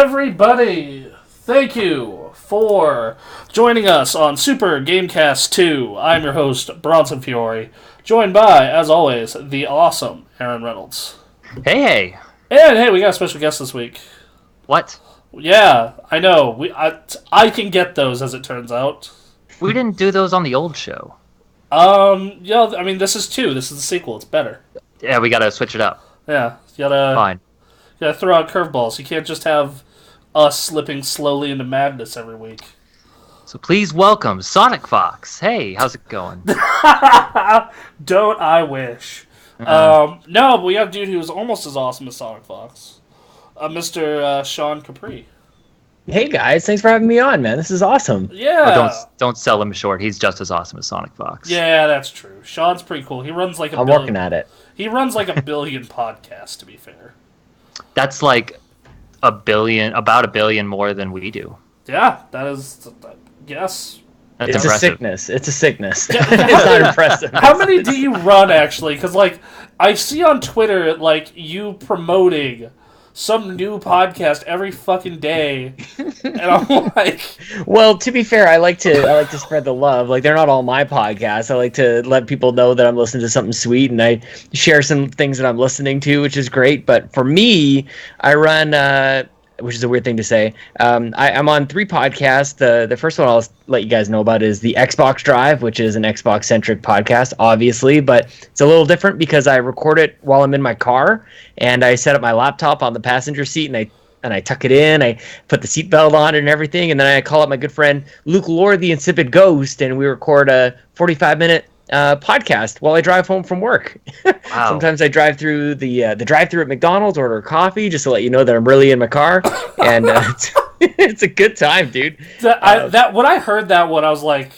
everybody! Thank you for joining us on Super Gamekast 2. I'm your host, Bronson Fiore, joined by, as always, the awesome Aaron Reynolds. Hey! And hey, we got a special guest this week. What? Yeah, I know. I can get those, as it turns out. We didn't do those on the old show. Yeah, I mean, this is 2. This is the sequel. It's better. Yeah, we gotta switch it up. Yeah, you gotta... Fine. You gotta throw out curveballs. You can't just have us slipping slowly into madness every week. So please welcome Sonic Fox. Hey, how's it going? Don't I wish. No, but we have a dude who's almost as awesome as Sonic Fox. Mr. Sean Capri. Hey guys, thanks for having me on, man. This is awesome. Yeah. Don't sell him short. He's just as awesome as Sonic Fox. Yeah, that's true. Sean's pretty cool. He runs like I'm working at it. He runs like a billion podcasts, to be fair. That's like about a billion more than we do. Yeah, that is, yes. That's It's impressive. a sickness. It's a sickness. It's not impressive. How many do you run, actually? Because, like, I see on Twitter, like, you promoting some new podcast every fucking day, and I'm like... Well, to be fair, I like to spread the love. Like, they're not all my podcasts. I like to let people know that I'm listening to something sweet, and I share some things that I'm listening to, which is great. But for me, I run... which is a weird thing to say. I'm on 3 podcasts. The first one I'll let you guys know about is the Xbox Drive, which is an Xbox-centric podcast, obviously, but it's a little different because I record it while I'm in my car, and I set up my laptop on the passenger seat, and I tuck it in, I put the seatbelt on and everything, and then I call up my good friend Luke Lore, the Insipid Ghost, and we record a 45-minute podcast while I drive home from work. Wow. Sometimes I drive through the drive-through at McDonald's, order a coffee just to let you know that I'm really in my car, and it's a good time, dude. When I heard that one, I was like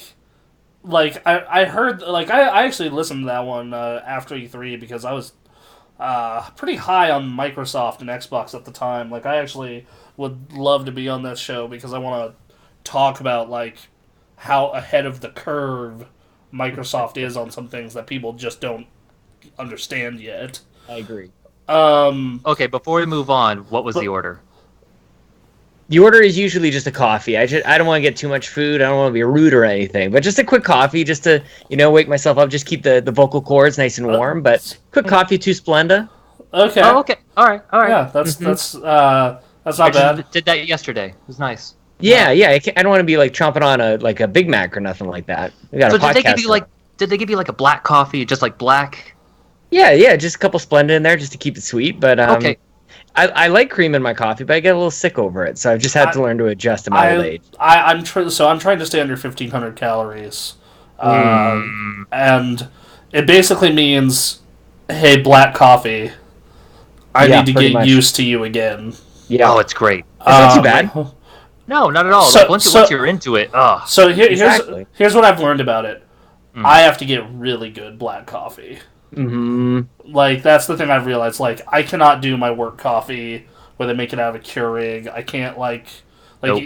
I heard, like, I actually listened to that one after E3 because I was pretty high on Microsoft and Xbox at the time. Like, I actually would love to be on that show because I want to talk about, like, how ahead of the curve Microsoft is on some things that people just don't understand yet. I agree. Okay, before we move on, what was the order? The order is usually just a coffee. I don't want to get too much food. I don't want to be rude or anything, but just a quick coffee, just to wake myself up. Just keep the vocal cords nice and warm. But quick coffee, 2 Splenda. Okay. Oh, okay. All right. Yeah, that's not bad. Did that yesterday. It was nice. Yeah. I don't want to be like chomping on a Big Mac or nothing like that. We got So a podcast. did they give you like a black coffee, just like black? Yeah, just a couple Splenda in there just to keep it sweet. But Okay. I like cream in my coffee, but I get a little sick over it, so I've just had to learn to adjust in my old age. I'm trying to stay under 1,500 calories, and it basically means, hey, black coffee, I need to get used to you again. Yeah. Oh, it's great. It's not too bad. No, not at all. So- Like once you're into it, So Exactly. here's what I've learned about it. I have to get really good black coffee. Mm-hmm. Like, that's the thing I've realized. Like, I cannot do my work coffee where they make it out of a Keurig. I can't, Nope.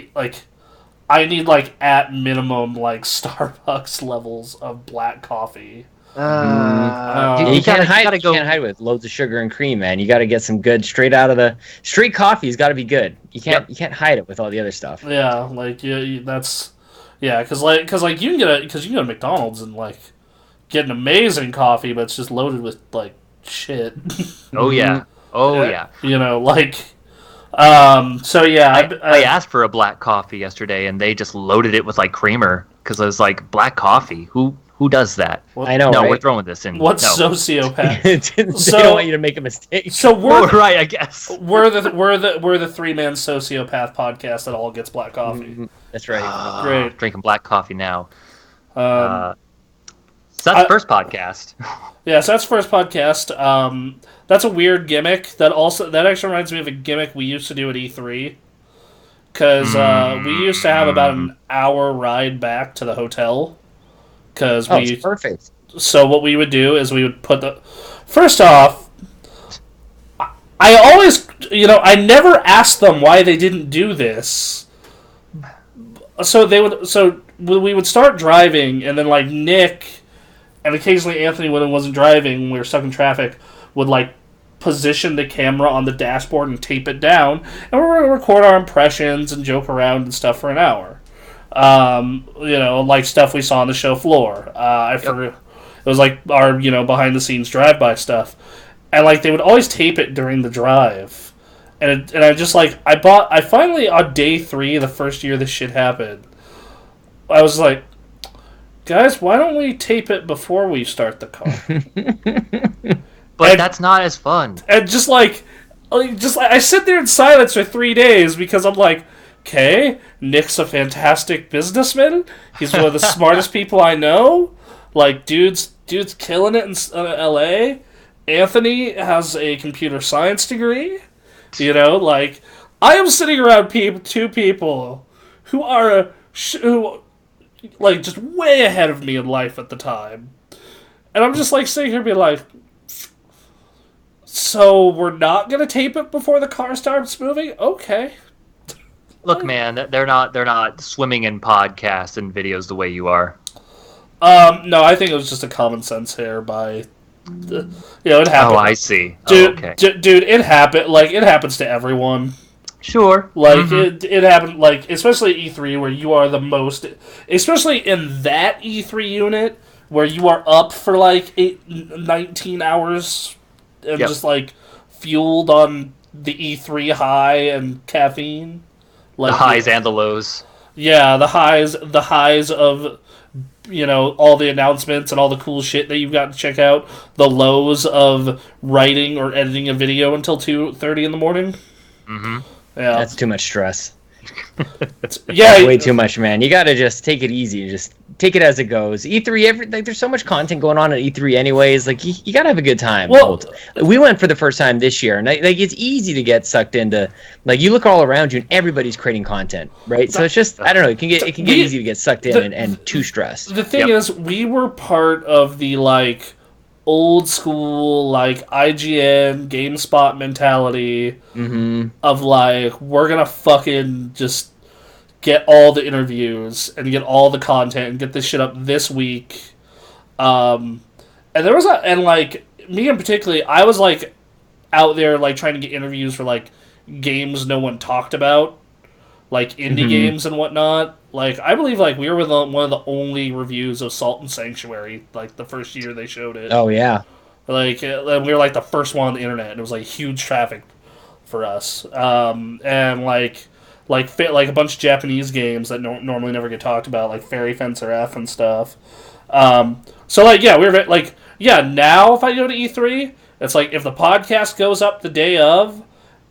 I need, like, at minimum, like, Starbucks levels of black coffee. You can't hide with loads of sugar and cream, man. You got to get some good straight coffee's got to be good. You can't hide it with all the other stuff. Yeah, like, because you can go to McDonald's and, like, get an amazing coffee, but it's just loaded with, like, shit. Oh yeah. Oh yeah. So yeah, I asked for a black coffee yesterday, and they just loaded it with like creamer because I was like, black coffee? Who does that? I know. No, right? we're throwing this in. What No. sociopath? They don't want you to make a mistake. So Oh, right, I guess. we're the 3-man sociopath podcast that all gets black coffee. That's right. Great. Drinking black coffee now. So I- that's the first podcast. Yeah, so that's the first podcast. That's a weird gimmick. That actually reminds me of a gimmick we used to do at E3. Because we used to have about an hour ride back to the hotel. It's perfect. So what we would do is we would put First off, I always, I never asked them why they didn't do this. So we would start driving, and then, like, Nick, and occasionally Anthony, when it wasn't driving, we were stuck in traffic, would, like, position the camera on the dashboard and tape it down, and we're going to record our impressions and joke around and stuff for an hour. Like stuff we saw on the show floor. It was like our, behind the scenes drive-by stuff. And like they would always tape it during the drive. And I just like, I finally on day 3, the first year this shit happened, I was like, guys, why don't we tape it before we start the car? But that's not as fun. And just like I sit there in silence for 3 days because I'm like, okay, Nick's a fantastic businessman. He's one of the smartest people I know. Like, dude's killing it in LA. Anthony has a computer science degree. I am sitting around two people who are just way ahead of me in life at the time. And I'm just like sitting here being like, so we're not going to tape it before the car starts moving? Okay. Look, man, they're not swimming in podcasts and videos the way you are. No, I think it was just a common sense hair by, it happened. Oh, I see. Dude, okay. Dude, it happened. Like, it happens to everyone. Sure. Like, it happened, like, especially at E3, where you are the most, especially in that E3 unit, where you are up for, 19 hours, and just, fueled on the E3 high and caffeine. The highs and the lows. Yeah, the highs of, all the announcements and all the cool shit that you've got to check out. The lows of writing or editing a video until 2:30 in the morning. Mm-hmm. Yeah. That's too much stress. Yeah. Way too much, man. You gotta just take it easy. Just take it as it goes. E3, there's so much content going on at E3 anyways. Like, you gotta have a good time. Well, we went for the first time this year, and it's easy to get sucked into, you look all around you and everybody's creating content, right? So it's just, I don't know, it can get easy to get sucked in and too stressed. The thing is, we were part of the, old school, IGN, GameSpot mentality of, we're gonna fucking just get all the interviews and get all the content and get this shit up this week. And there was me in particular, I was, out there, trying to get interviews for, games no one talked about, indie games and whatnot. I believe, we were one of the only reviews of Salt and Sanctuary, the first year they showed it. Oh, yeah. We were, the first one on the internet, and it was, huge traffic for us. And, a bunch of Japanese games that normally never get talked about, like Fairy Fencer F and stuff. So, yeah, we were, now if I go to E3, it's if the podcast goes up the day of,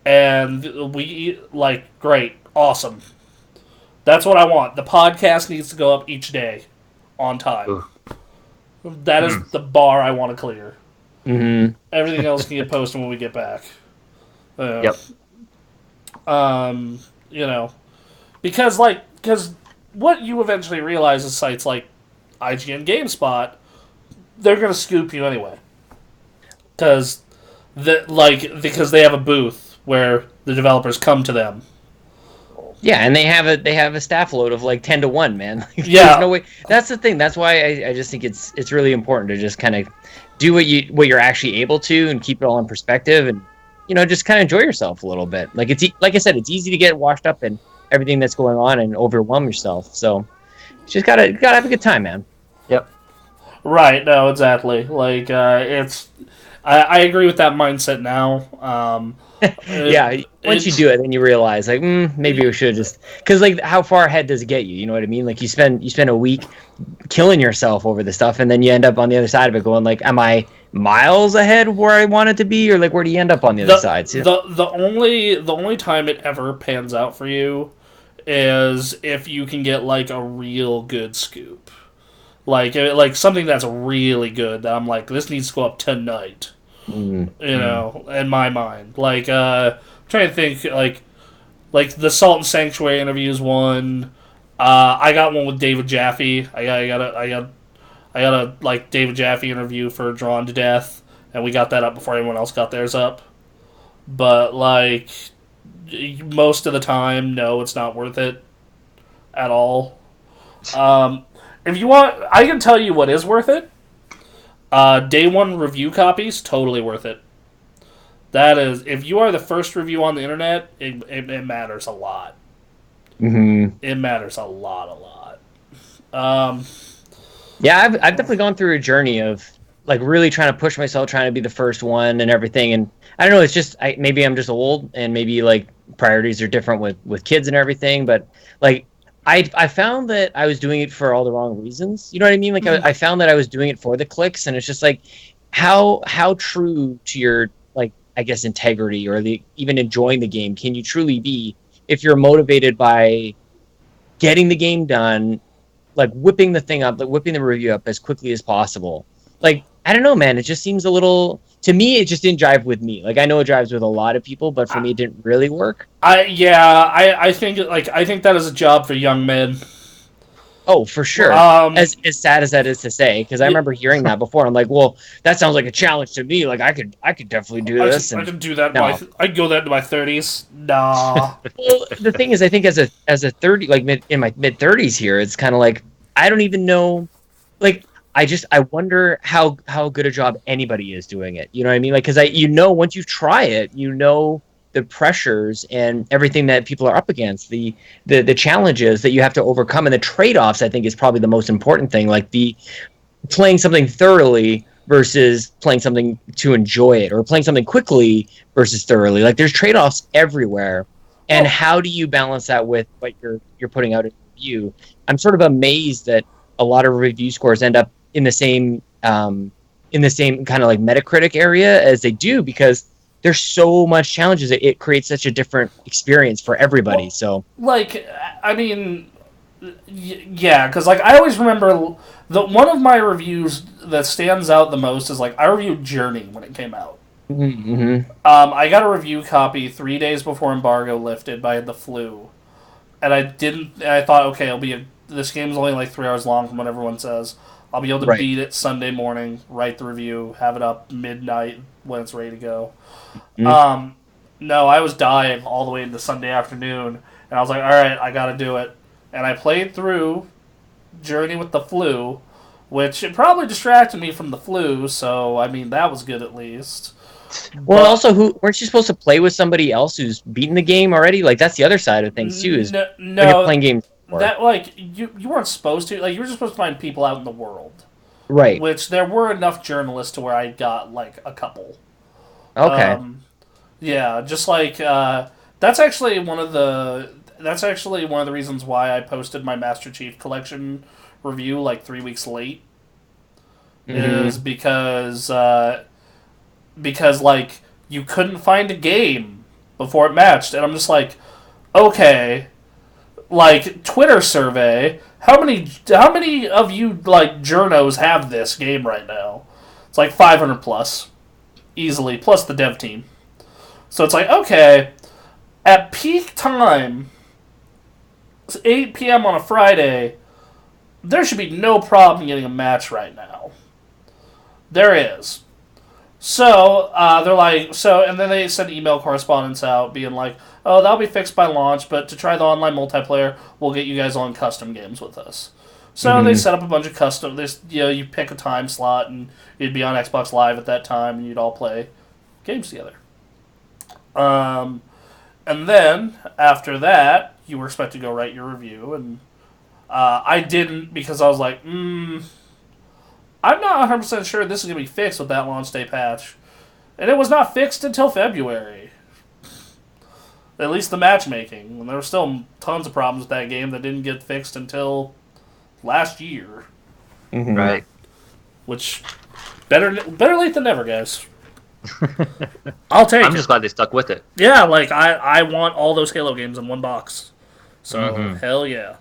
and we, great, awesome. That's what I want. The podcast needs to go up each day on time. Ooh. That is the bar I want to clear. Mm-hmm. Everything else can get posted when we get back. Yep. Because what you eventually realize is sites like IGN GameSpot, they're going to scoop you anyway. Because they have a booth where the developers come to them. Yeah, and they have a staff load of 10 to 1, man. Yeah. There's no way. That's the thing. That's why I just think it's really important to just kind of do what you're actually able to and keep it all in perspective and just kind of enjoy yourself a little bit. Like I said, it's easy to get washed up in everything that's going on and overwhelm yourself. So you just gotta have a good time, man. Yep. Right. No, exactly. I agree with that mindset now. Yeah, once you do it, then you realize maybe we should just because how far ahead does it get you? You know what I mean? You spend a week killing yourself over the stuff, and then you end up on the other side of it going am I miles ahead where I wanted to be, or where do you end up on the other side? So, the only time it ever pans out for you is if you can get a real good scoop, something that's really good that I'm this needs to go up tonight. In my mind, trying to think, the Salt and Sanctuary interviews one. I got one with David Jaffe. I got a David Jaffe interview for Drawn to Death, and we got that up before anyone else got theirs up. But most of the time, no, it's not worth it at all. If you want, I can tell you what is worth it. Day one review copies, totally worth it. That is, if you are the first review on the internet, it matters a lot. Mm-hmm. It matters a lot. Um, Yeah, I've definitely gone through a journey of like really trying to push myself, trying to be the first one and everything. And I don't know, it's just maybe I'm just old, and maybe like priorities are different with kids and everything. But like I found that I was doing it for all the wrong reasons. You know what I mean? Like I found that I was doing it for the clicks, and it's just like how true to your like I guess integrity or the even enjoying the game can you truly be if you're motivated by getting the game done, like whipping the thing up, like whipping the review up as quickly as possible. Like, I don't know, man. It just seems a little to me. It just didn't jive with me. Like, I know it jives with a lot of people, but for me, it didn't really work. I think I think that is a job for young men. Oh, for sure. As sad as that is to say, because I remember hearing that before. I'm like, well, that sounds like a challenge to me. Like, I could definitely do this. I could do that. No. I could go that into my 30s. Nah. Well, the thing is, I think as a 30, like in my mid 30s here, it's kind of like I don't even know. Like, I wonder how good a job anybody is doing it. You know what I mean? Like, because once you try it, the pressures and everything that people are up against, the challenges that you have to overcome, and the trade-offs. I think is probably the most important thing. Like the playing something thoroughly versus playing something to enjoy it, or playing something quickly versus thoroughly. Like there's trade-offs everywhere, and how do you balance that with what you're putting out in review? I'm sort of amazed that a lot of review scores end up in the same kind of like Metacritic area as they do, because there's so much challenges. It creates such a different experience for everybody. So, like, I mean, yeah, because like I always remember one of my reviews that stands out the most is like I reviewed Journey when it came out. mm-hmm. I got a review copy 3 days before embargo lifted, but I had the flu, and I didn't. And I thought, okay, this game's only like 3 hours long from what everyone says. I'll be able to beat it Sunday morning, write the review, have it up midnight when it's ready to go. Mm. No, I was dying all the way into Sunday afternoon, and I was like, all right, I got to do it. And I played through Journey with the flu, which it probably distracted me from the flu, so, I mean, that was good at least. Well, also, weren't you supposed to play with somebody else who's beaten the game already? Like, that's the other side of things, too, is no, when you're playing games. That, like, you weren't supposed to. Like, you were just supposed to find people out in the world. Right. Which there were enough journalists to where I got, like, a couple. Okay. Yeah, just like, that's actually one of the reasons why I posted my Master Chief Collection review, like, 3 weeks late. Mm-hmm. Is because, like, you couldn't find a game before it matched. And I'm just like, okay... Like, Twitter survey, how many of you, like, journos have this game right now? It's like 500 plus. Easily. Plus the dev team. So it's like, okay, at peak time, it's 8 p.m. on a Friday, there should be no problem getting a match right now. There is. So, they're like, and then they send email correspondence out being like, oh, that'll be fixed by launch, but to try the online multiplayer, we'll get you guys on custom games with us. So they set up a bunch of custom, you pick a time slot, and you'd be on Xbox Live at that time, and you'd all play games together. And then, after that, you were expected to go write your review, and I didn't, because I was like, I'm not 100% sure this is going to be fixed with that launch day patch. And it was not fixed until February. At least the matchmaking. And there were still tons of problems with that game that didn't get fixed until last year. Mm-hmm. Right. Which, better late than never, guys. I'll take it. I'm just glad they stuck with it. Yeah, like, I want all those Halo games in one box. So, hell yeah.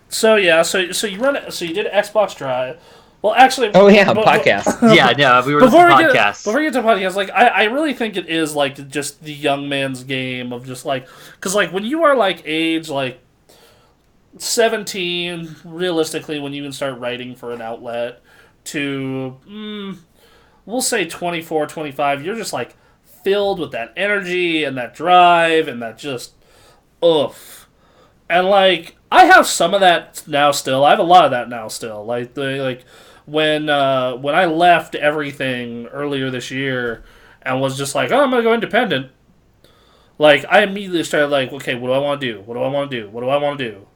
So you did Xbox Drive. Well, actually, podcast. Yeah, we were before we podcast. Before we get to podcast, like I really think it is like just the young man's game of just like, because like when you are like age like 17, realistically, when you can start writing for an outlet, to we'll say 24, 25, you're just like filled with that energy and that drive and that just oof. And like I have some of that now still. I have a lot of that now still. Like when I left everything earlier this year and was just like, oh, I'm gonna go independent. Like, I immediately started like, okay, what do I want to do? What do I want to do? What do I want to do?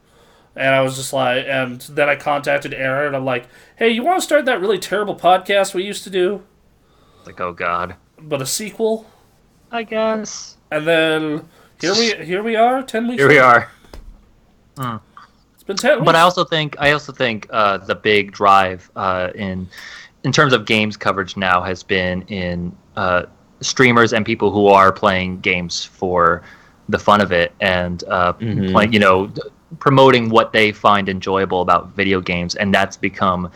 And I was just like, and then I contacted Aaron, and I'm like, hey, you want to start that really terrible podcast we used to do, Like, oh god. but a sequel? I guess. And then here we are, 10 weeks. Here we are. It's been 10 weeks. But I also think the big drive in terms of games coverage now has been in streamers and people who are playing games for the fun of it and playing, promoting what they find enjoyable about video games, and that's become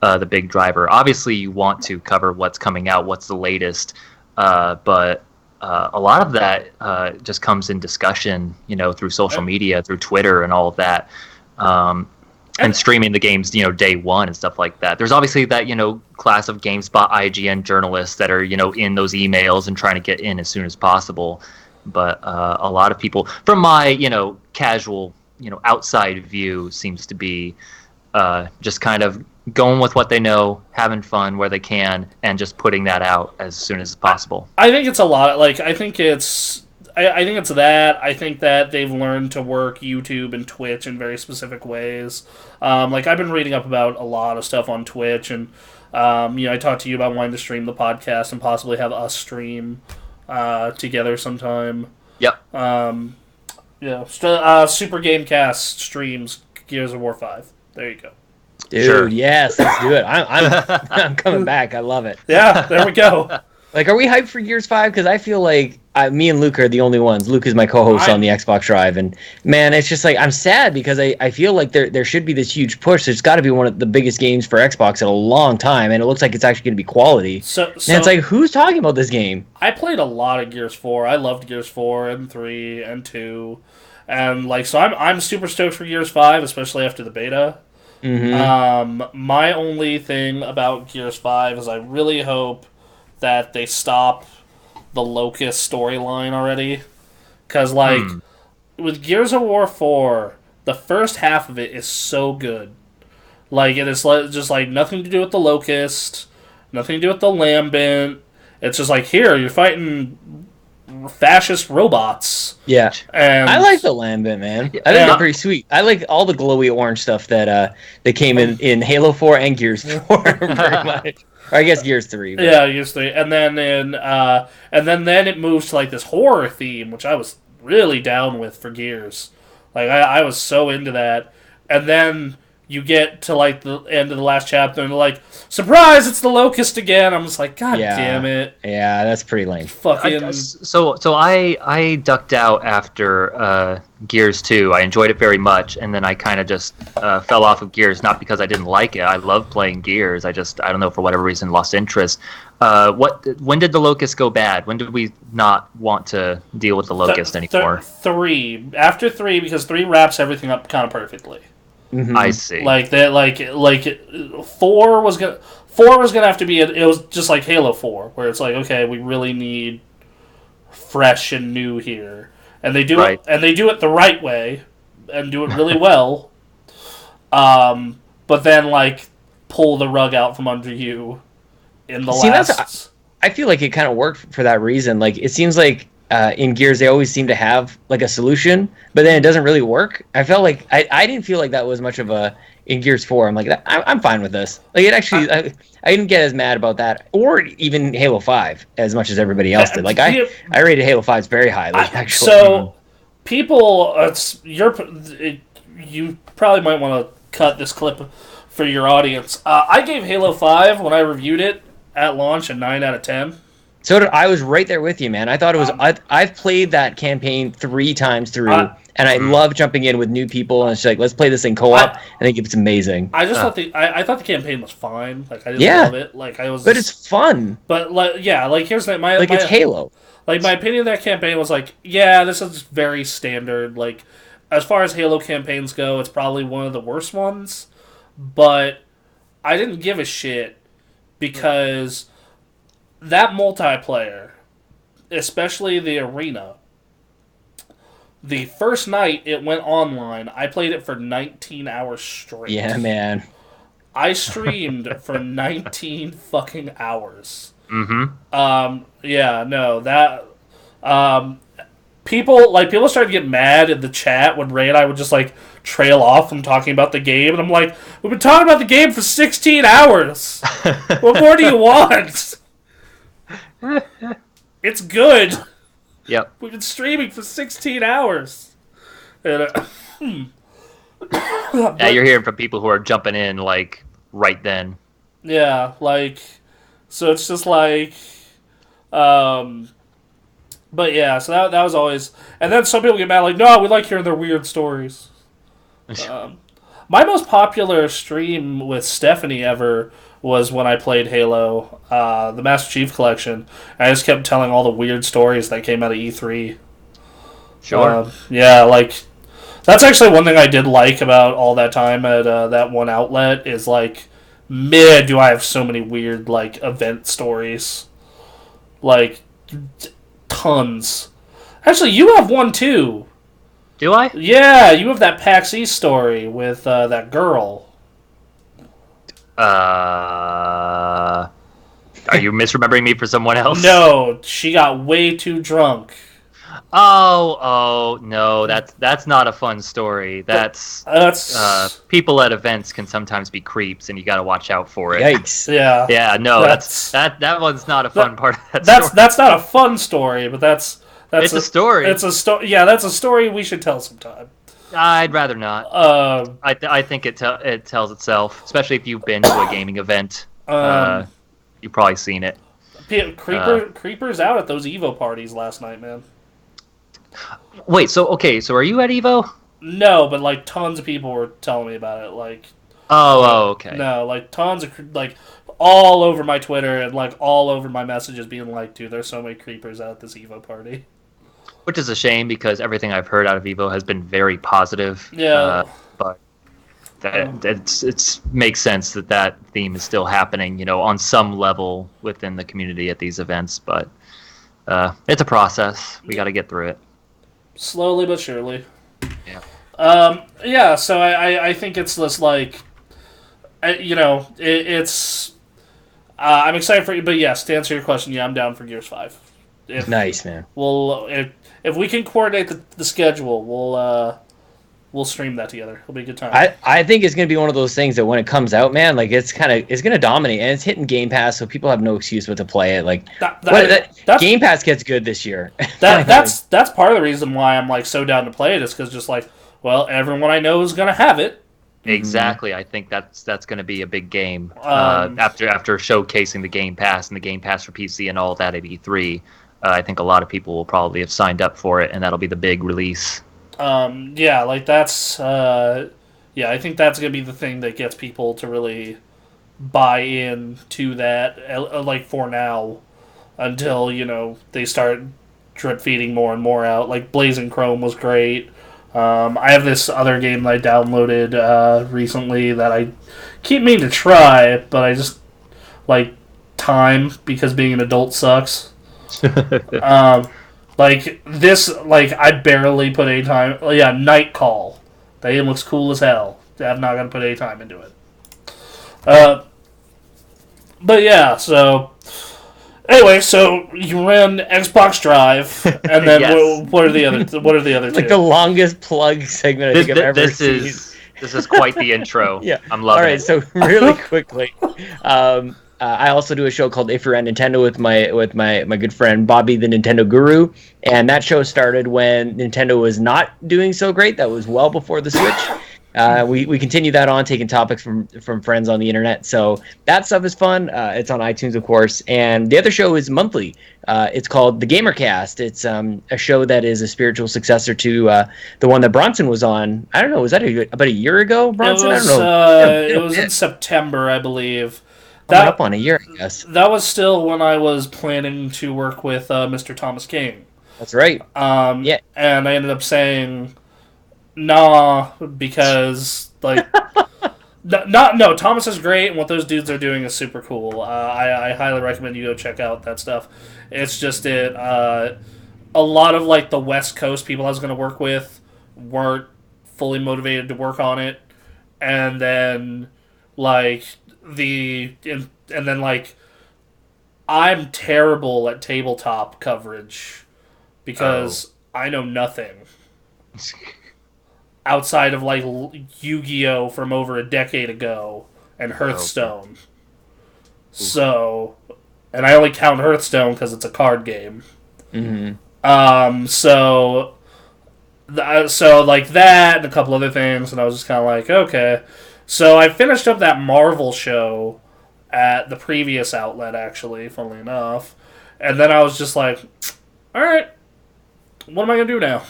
the big driver. Obviously, you want to cover what's coming out, what's the latest, but a lot of that just comes in discussion, through social media, through Twitter, and all of that. And streaming the games, day one and stuff like that. There's obviously that, class of GameSpot, IGN journalists that are, in those emails and trying to get in as soon as possible. But a lot of people, from my, casual, outside view, seems to be just kind of going with what they know, having fun where they can, and just putting that out as soon as possible. I think it's a lot. Like, I think it's that. I think that they've learned to work YouTube and Twitch in very specific ways. Like, I've been reading up about a lot of stuff on Twitch, and I talked to you about wanting to stream the podcast and possibly have us stream together sometime. Yep. Super Gamekast streams Gears of War 5. There you go. Dude, Sure. Yes, let's do it. I'm coming back. I love it. Yeah, there we go. Like, are we hyped for Gears 5? Because I feel like me and Luke are the only ones. Luke is my co-host on the Xbox Drive, and man, it's just like I'm sad because I feel like there should be this huge push. There's got to be one of the biggest games for Xbox in a long time, and it looks like it's actually going to be quality. So and it's like, who's talking about this game? I played a lot of Gears 4. I loved Gears 4 and 3 and 2, and like, so I'm super stoked for Gears 5, especially after the beta. Mm-hmm. My only thing about Gears 5 is I really hope that they stop the Locust storyline already. Because, like, with Gears of War 4, the first half of it is so good. Like, it is just, like, nothing to do with the Locust, nothing to do with the Lambent. It's just like, here, you're fighting fascist robots. Yeah. And I like the Lambent, man. I think they're pretty sweet. I like all the glowy orange stuff that came in Halo 4 and Gears 4 very much. Or I guess Gears 3. But. Yeah, Gears 3. And then then it moves to like this horror theme, which I was really down with for Gears. Like I was so into that. And then you get to like the end of the last chapter and they're like, surprise, it's the Locust again. I'm just like, God damn it. Yeah, that's pretty lame. Fucking So I ducked out after Gears 2. I enjoyed it very much, and then I kind of just fell off of Gears, not because I didn't like it. I love playing Gears. I don't know, for whatever reason, lost interest. When did the Locust go bad? When did we not want to deal with the Locust anymore? 3. After 3, because 3 wraps everything up kind of perfectly. Mm-hmm. I see. Like that, like 4 was gonna have to be. It was just like Halo 4, where it's like, okay, we really need fresh and new here, and they do it, and they do it the right way, and do it really well. But then like pull the rug out from under you in the last. I feel like it kind of worked for that reason. Like, it seems like in Gears they always seem to have like a solution, but then it doesn't really work. I felt like I didn't feel like that was much of a in Gears 4. I'm like, I'm fine with this. Like, it actually, I didn't get as mad about that, or even Halo 5 as much as everybody else did. Like, I rated Halo 5's very highly, actually. So people, you probably might want to cut this clip for your audience. I gave Halo 5 when I reviewed it at launch a 9 out of 10. So I was right there with you, man. I thought it was. I've played that campaign 3 times through, and I love jumping in with new people. And it's like, let's play this thing co-op. I think it's amazing. I just thought I thought the campaign was fine. Like, I didn't love it. Like, I was. But it's fun. But like, yeah, like here's my it's Halo. Like, my opinion of that campaign was like, yeah, this is very standard. Like, as far as Halo campaigns go, it's probably one of the worst ones. But I didn't give a shit because that multiplayer, especially the arena, the first night it went online, I played it for 19 hours straight. Yeah, man. I streamed for 19 fucking hours. Yeah, no, that people started to get mad in the chat when Ray and I would just like trail off from talking about the game, and I'm like, we've been talking about the game for 16 hours. What more do you want? It's good. Yep. We've been streaming for 16 hours. And, Yeah, you're hearing from people who are jumping in like right then. yeah, like, so it's just like, um, but yeah, so that was always, and then some people get mad like, no, we like hearing their weird stories. My most popular stream with Stephanie ever was when I played Halo, the Master Chief Collection. I just kept telling all the weird stories that came out of E3. Sure. Yeah, like, that's actually one thing I did like about all that time at that one outlet is, like, man, do I have so many weird, like, event stories. Like, tons. Actually, you have one, too. Do I? Yeah, you have that PAX East story with that girl. Are you misremembering me for someone else? No, she got way too drunk. Oh no, that's not a fun story. That's people at events can sometimes be creeps, and you got to watch out for it. Yikes! Yeah, Yeah, no, that one's not a fun part of that story. That's not a fun story, but that's it's a story. It's a story. Yeah, that's a story we should tell sometime. I'd rather not. I think it tells itself, especially if you've been to a gaming event. You've probably seen it. Creepers out at those Evo parties last night, man. Wait, so are you at Evo? No, but like tons of people were telling me about it. Like, okay. No, like tons of like all over my Twitter and like all over my messages, being like, "Dude, there's so many creepers out at this Evo party." Which is a shame because everything I've heard out of Evo has been very positive. Yeah, but it makes sense that theme is still happening, on some level within the community at these events. But it's a process. We got to get through it. Slowly but surely. Yeah. Yeah. So I think it's this like, it's. I'm excited for you, but yes, to answer your question, yeah, I'm down for Gears 5. Nice, man. If we can coordinate the schedule, we'll stream that together. It'll be a good time. I think it's gonna be one of those things that when it comes out, man, like it's gonna dominate, and it's hitting Game Pass, so people have no excuse but to play it. Like Game Pass gets good this year. That's part of the reason why I'm like so down to play it is because just like, well, everyone I know is gonna have it. Exactly. I think that's going to be a big game after showcasing the Game Pass and the Game Pass for PC and all that at E3. I think a lot of people will probably have signed up for it, and that'll be the big release. Yeah, like that's I think that's gonna be the thing that gets people to really buy in to that. Like for now, until they start drip feeding more and more out. Like Blazing Chrome was great. I have this other game that I downloaded recently that I keep meaning to try, but I just like time because being an adult sucks. Like this, like I barely put any time. Yeah, Night Call. That game looks cool as hell. I'm not gonna put any time into it. But yeah, so anyway, so you ran Xbox Drive, and then yes. what are the other two? Like the longest plug segment I think I've ever seen. This is quite the intro. Yeah, I'm loving it. All right, so really quickly, I also do a show called If You're at Nintendo with my good friend Bobby, the Nintendo Guru, and that show started when Nintendo was not doing so great. That was well before the Switch. We continue that on, taking topics from friends on the internet. So that stuff is fun. It's on iTunes, of course. And the other show is monthly. It's called the Gamekast. It's a show that is a spiritual successor to the one that Bronson was on. I don't know. Was that about a year ago, Bronson? I don't know. It was in September, I believe. That up on a year, I guess. That was still when I was planning to work with Mr. Thomas King. That's right. Yeah. And I ended up saying, nah, because, like, no, Thomas is great, and what those dudes are doing is super cool. I highly recommend you go check out that stuff. It's just a lot of, like, the West Coast people I was going to work with weren't fully motivated to work on it. And then, like, I'm terrible at tabletop coverage because I know nothing outside of like Yu-Gi-Oh from over a decade ago and Hearthstone. Okay. So, and I only count Hearthstone because it's a card game. Mm-hmm. So like that and a couple other things, and I was just kind of like, okay. So I finished up that Marvel show at the previous outlet, actually, funnily enough. And then I was just like, alright, what am I going to do now?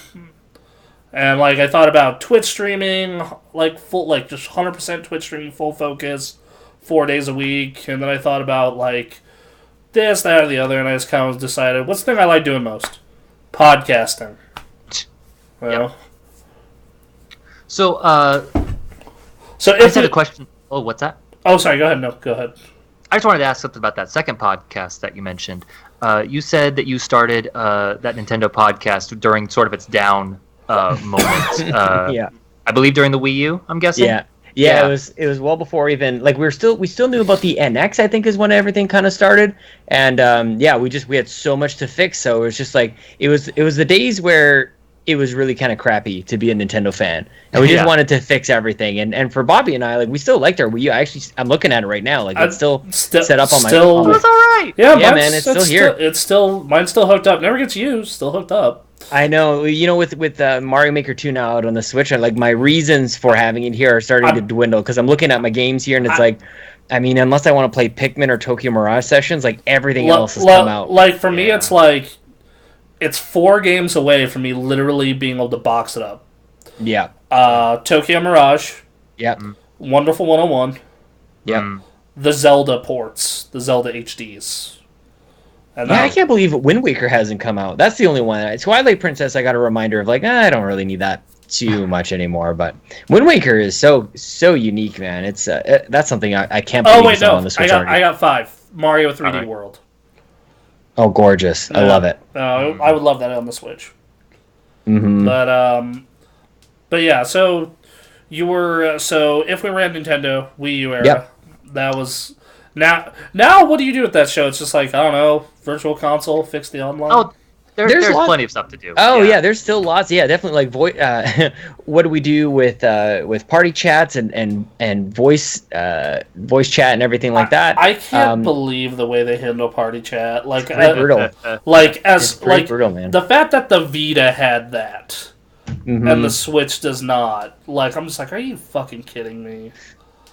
And, like, I thought about Twitch streaming, like, just 100% Twitch streaming, full focus, 4 days a week. And then I thought about, like, this, that, or the other, and I just kind of decided, what's the thing I like doing most? Podcasting. Well. So if I just had a question. Oh, what's that? Oh, sorry, go ahead. No, go ahead. I just wanted to ask something about that second podcast that you mentioned. You said that you started that Nintendo podcast during sort of its down moment. Yeah. I believe during the Wii U, I'm guessing? Yeah, it was well before even, like, we still knew about the NX, I think, is when everything kind of started. And we had so much to fix, so it was just like it was the days where it was really kind of crappy to be a Nintendo fan, and we just wanted to fix everything. And for Bobby and I, like, we still liked our Wii U. I'm looking at it right now, like, it's still set up on my. It was all right. Yeah, man, it's still here. Mine's still hooked up. Never gets used. Still hooked up. I know, with Mario Maker 2 now out on the Switch, my reasons for having it here are starting to dwindle, because I'm looking at my games here, and it's like, I mean, unless I want to play Pikmin or Tokyo Mirage Sessions, like, everything else has come out. Like, for me, it's like, it's 4 games away from me literally being able to box it up. Yeah. Tokyo Mirage. Yep. Wonderful 101. Yep. The Zelda ports. The Zelda HDs. And I can't believe Wind Waker hasn't come out. That's the only one. Twilight Princess, I got a reminder of, like, I don't really need that too much anymore. But Wind Waker is so unique, man. It's that's something I can't believe it's on the Switch already. I got 5. Mario 3D World. Oh, gorgeous. I love it. I would love that on the Switch. Mm-hmm. But yeah, so you were... so if we ran Nintendo, Wii U era, that was... Now, what do you do with that show? It's just like, I don't know, Virtual Console, fix the online? Oh, there's plenty of stuff to do. Oh, yeah, there's still lots. Yeah, definitely, like, what do we do with party chats and voice chat and everything like that? I can't believe the way they handle party chat. Like, brutal. Brutal, man. The fact that the Vita had that and the Switch does not. Like, I'm just like, are you fucking kidding me?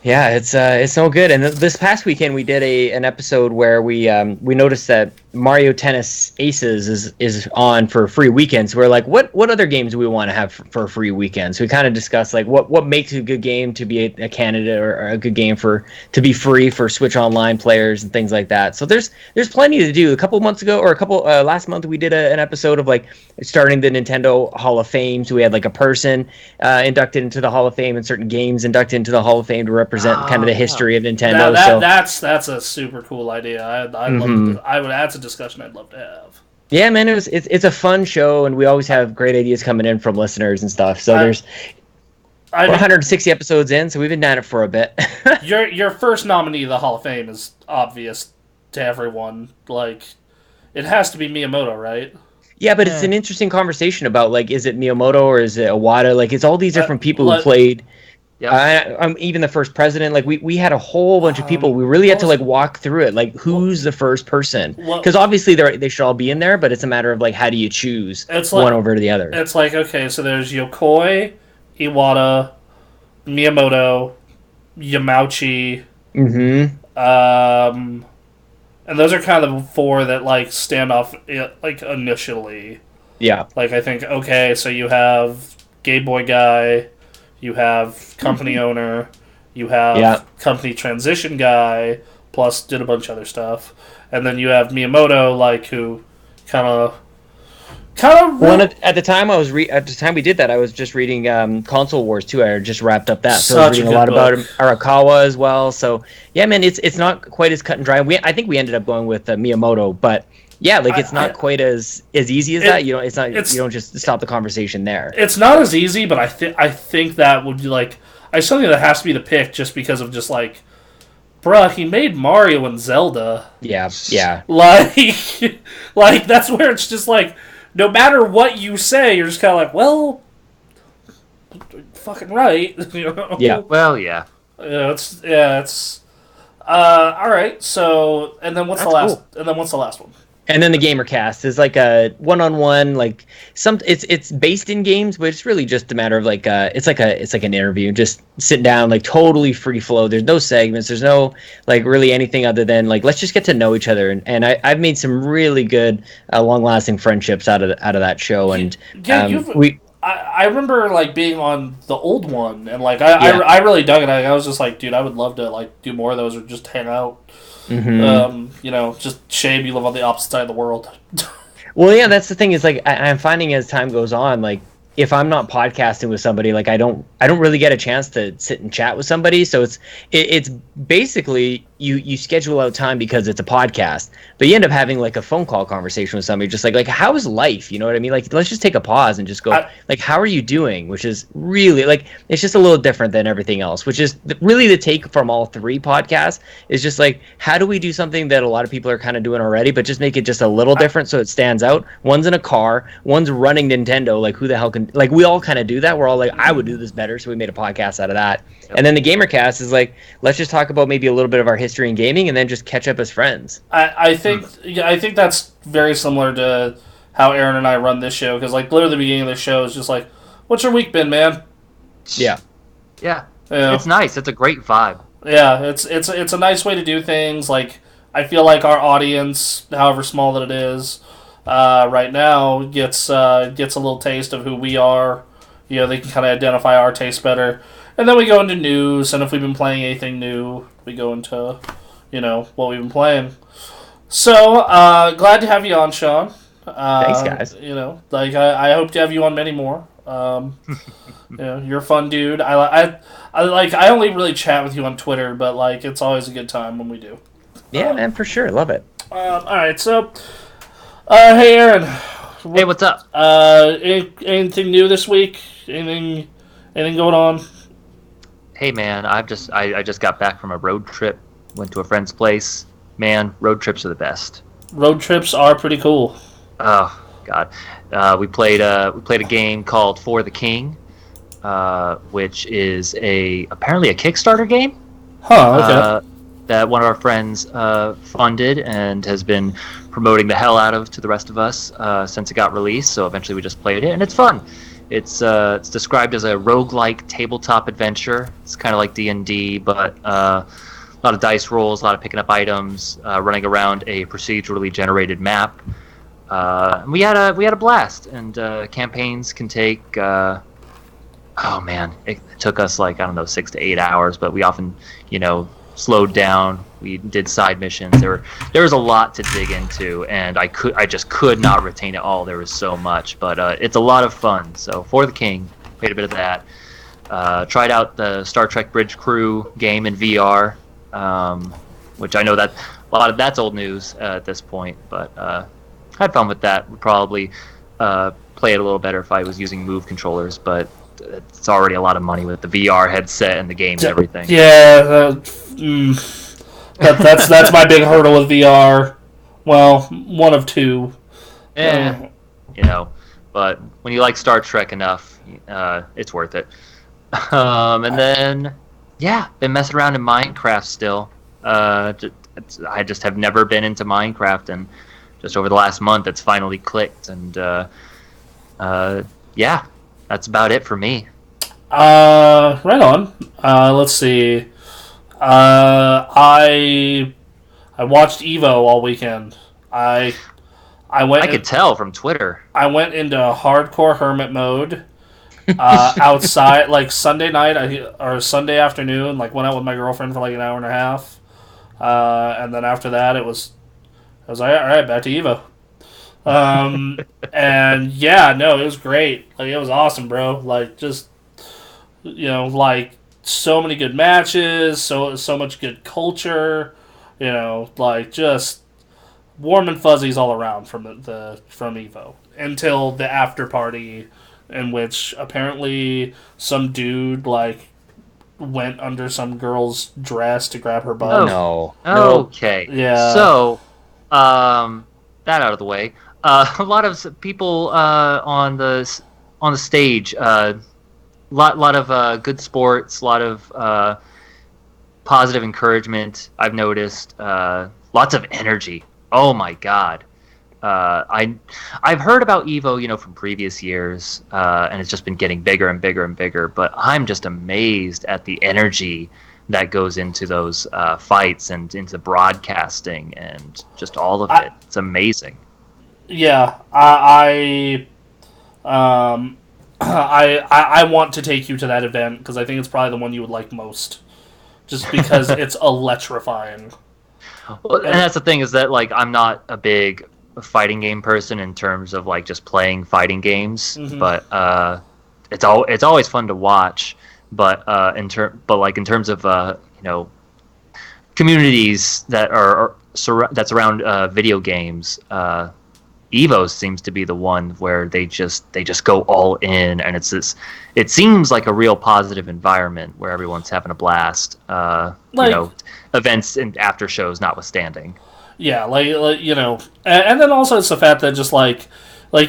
Yeah, it's no good. And this past weekend we did an episode where we noticed that Mario Tennis Aces is on for free weekends. We're like, what other games do we want to have for free weekends? So we kind of discussed, like, what makes a good game to be a candidate or a good game to be free for Switch Online players and things like that. So there's plenty to do. A couple months ago, or last month, we did an episode of, like, starting the Nintendo Hall of Fame. So we had, like, a person inducted into the Hall of Fame and certain games inducted into the Hall of Fame to represent kind of the history of Nintendo. That's a super cool idea. That's a discussion I'd love to have. Yeah, man, it's a fun show, and we always have great ideas coming in from listeners and stuff. So we're 160 episodes in, so we've been at it for a bit. Your first nominee to the Hall of Fame is obvious to everyone. Like, it has to be Miyamoto, right? Yeah, but it's an interesting conversation about, like, is it Miyamoto or is it Iwata? Like, it's all these different people who played. Yeah, I'm even the first president. Like, we had a whole bunch of people. We really had to, like, walk through it. Like, who's the first person? Because obviously they should all be in there, but it's a matter of, like, how do you choose one over the other? It's like, okay, so there's Yokoi, Iwata, Miyamoto, Yamauchi. Mm-hmm. And those are kind of the 4 that, like, stand off, like, initially. Yeah. Like, I think, okay, so you have Game Boy Guy. You have company owner, you have company transition guy, plus did a bunch of other stuff, and then you have Miyamoto, like, who kind of. Well, at the time at the time we did that, I was just reading Console Wars 2. I just wrapped up that, so I was reading a lot about Arakawa as well. So yeah, man, it's not quite as cut and dry. I think we ended up going with Miyamoto, but. Yeah, like, it's not quite as easy as that. You don't just stop the conversation there. It's not as easy, but I think that would be, like, I still think that has to be the pick just because of just, like, bruh, he made Mario and Zelda. Yeah, yeah. Like, like that's where it's just like, no matter what you say, you're just kind of like, well, fucking right, you know? Yeah. Well, yeah. It's all right. So, and then what's That's the last? cool. And then what's the last one? And then the Gamercast is like a one-on-one, like it's based in games, but it's really just a matter of like it's like an interview, just sit down, like totally free flow. There's no segments, there's no like really anything other than like let's just get to know each other. And I've made some really good, long-lasting friendships out of that show. And Yeah, we I remember like being on the old one, and like Yeah. I really dug it. I was just like, dude, I would love to like do more of those or just hang out. You know, just shame you live on the opposite side of the world. Well, yeah, that's the thing is like I'm finding as time goes on, like if I'm not podcasting with somebody, like I don't really get a chance to sit and chat with somebody. So it's basically you schedule out time because it's a podcast, but you end up having like a phone call conversation with somebody, just like how is life? You know what I mean? Like let's just take a pause and just go like how are you doing? Which is really like it's just a little different than everything else. Which is really the take from all three podcasts is just like how do we do something that a lot of people are kind of doing already, but just make it just a little different so it stands out. One's in a car, one's running Nintendo. Like who the hell can like we all kind of do that. We're all like I would do this better, so we made a podcast out of that. Yep. And then the Gamercast is like let's just talk about maybe a little bit of our history in gaming and then just catch up as friends. I think that's very similar to how Aaron and I run this show, because like literally the beginning of the show is just like, what's your week been, man? Yeah. It's nice. It's a great vibe. Yeah, it's a nice way to do things. Like I feel like our audience, however small that it is, right now gets a little taste of who we are. You know, they can kind of identify our taste better. And then we go into news, and if we've been playing anything new, we go into, you know, what we've been playing. So, glad to have you on, Sean. Thanks, guys. You know, like, I hope to have you on many more. You know, you're a fun dude. I only really chat with you on Twitter, but, like, it's always a good time when we do. Yeah, man, for sure. Love it. All right, so, hey, Aaron. Hey, what's up? Anything new this week? Anything going on? Hey, man, I just got back from a road trip. Went to a friend's place. Man, road trips are the best. Road trips are pretty cool. Oh God, we played a game called For the King, which is apparently a Kickstarter game. Huh. Okay. That one of our friends funded and has been promoting the hell out of to the rest of us since it got released. So eventually we just played it, and it's fun. It's described as a roguelike tabletop adventure. It's kind of like D&D, but a lot of dice rolls, a lot of picking up items, running around a procedurally generated map. We had a blast, and campaigns can take. Oh man, it took us like 6 to 8 hours, but we often slowed down. We did side missions. There was a lot to dig into, and I just could not retain it all. There was so much, but it's a lot of fun. So For the King, played a bit of that. Tried out the Star Trek Bridge Crew game in VR, which I know that a lot of that's old news at this point, but had fun with that. Would probably play it a little better if I was using Move controllers, but it's already a lot of money with the VR headset and the game and everything. Yeah, that's my big hurdle with VR. Well, one of two. But when you like Star Trek enough, it's worth it. And then, been messing around in Minecraft still. I just have never been into Minecraft, and just over the last month, it's finally clicked. And that's about it for me. Right on. Let's see. I watched Evo all weekend. I could tell from Twitter. I went into hardcore hermit mode. Outside, like Sunday night or Sunday afternoon, like went out with my girlfriend for like an hour and a half, and then after that I was like, all right, back to Evo. And it was great. Like it was awesome, bro. Like just like so many good matches, so much good culture. Like just warm and fuzzies all around from Evo until the after party, in which apparently some dude like went under some girl's dress to grab her Oh butt. no. No. Okay. Yeah. So, that out of the way. A lot of people on the stage. Lot of good sports. A lot of positive encouragement. I've noticed. Lots of energy. Oh my god. I've heard about Evo, from previous years, and it's just been getting bigger and bigger and bigger. But I'm just amazed at the energy that goes into those fights and into broadcasting and just all of it. It's amazing. Yeah, um, I want to take you to that event because I think it's probably the one you would like most, just because it's electrifying. Well, and that's the thing is that like I'm not a big fighting game person in terms of like just playing fighting games, but it's always fun to watch. But in terms of communities that that surround video games, Evo seems to be the one where they just go all in, and it seems like a real positive environment where everyone's having a blast. Events and after shows notwithstanding. Yeah, and then also it's the fact that just like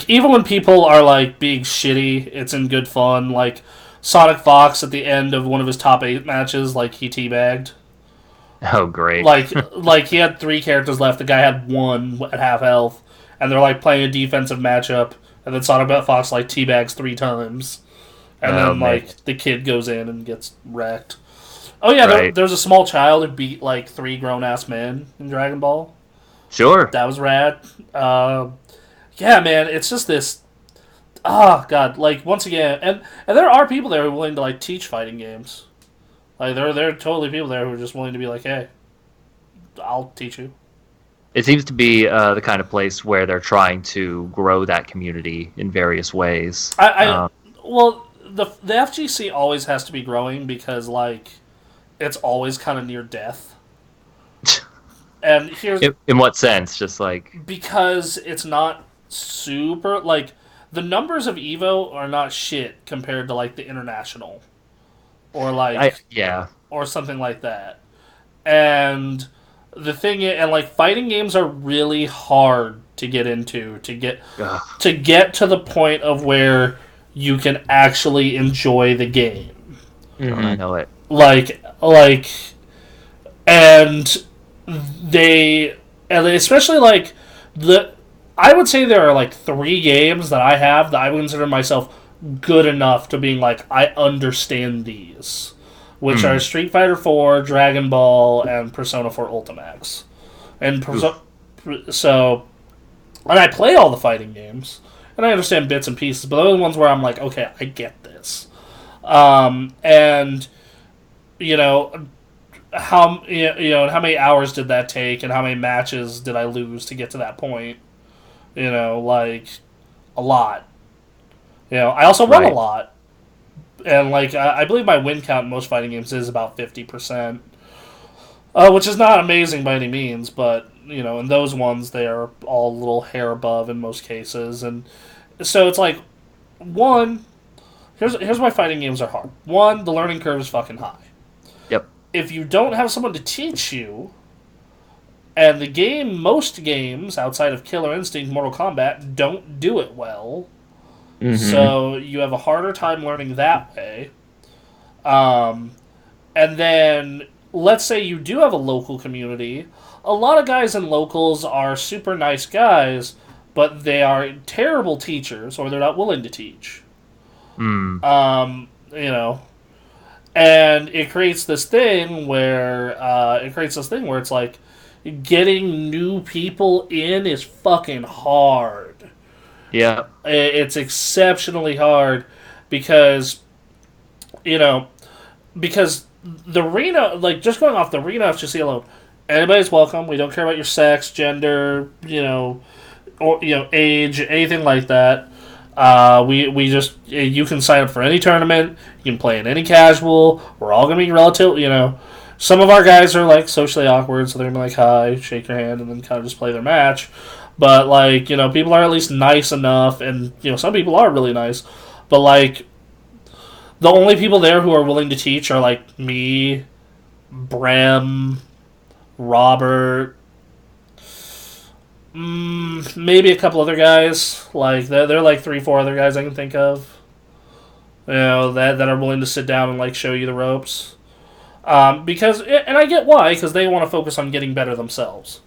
even when people are like being shitty, it's in good fun. Like Sonic Fox at the end of one of his top 8 matches, like he teabagged. Oh, great! Like he had 3 characters left. The guy had 1 at half health, and they're like playing a defensive matchup, and then Sonic Fox like teabags 3 times, and then like the kid goes in and gets wrecked. Oh yeah, right. There's a small child who beat like 3 grown ass men in Dragon Ball. Sure. That was rad. Yeah, man, it's just this. Oh god, like once again, and there are people there who are willing to like teach fighting games. Like there are totally people there who are just willing to be like, hey, I'll teach you. It seems to be the kind of place where they're trying to grow that community in various ways. Well, the FGC always has to be growing because like it's always kind of near death. And here's in what sense? Just like because it's not super like the numbers of Evo are not shit compared to like the international or like or something like that. And the thing is, and like fighting games are really hard to get into to get to the point of where you can actually enjoy the game. Mm-hmm. I know it. And especially like I would say there are like 3 games that I have that I would consider myself good enough to being like I understand these, which are Street Fighter 4, Dragon Ball, and Persona 4 Ultimax. And so and I play all the fighting games and I understand bits and pieces, but those are the ones where I'm like, okay, I get this. And how many hours did that take, and how many matches did I lose to get to that point? Like a lot. I also won a lot, and like I believe my win count in most fighting games is about 50%, which is not amazing by any means, but in those ones they are all a little hair above in most cases, and so it's like one. Here's why fighting games are hard. One, the learning curve is fucking high. Yep. If you don't have someone to teach you, and most games outside of Killer Instinct, Mortal Kombat, don't do it well, so you have a harder time learning that way. And then, let's say you do have a local community. A lot of guys in locals are super nice guys, but they are terrible teachers, or they're not willing to teach. And it creates this thing where it's like getting new people in is fucking hard. Yeah, it's exceptionally hard because the arena, like just going off the arena FGC alone, anybody's welcome. We don't care about your sex, gender, or age, anything like that. We just you can sign up for any tournament. You can play in any casual. We're all gonna be relative. Some of our guys are like socially awkward, so they're gonna be like hi, shake your hand, and then kind of just play their match. But like people are at least nice enough, and some people are really nice. But like The only people there who are willing to teach are like me, Bram, Robert, maybe a couple other guys. Like they're like 3-4 other guys I can think of. You know that are willing to sit down and like show you the ropes. Because and I get why, because they want to focus on getting better themselves.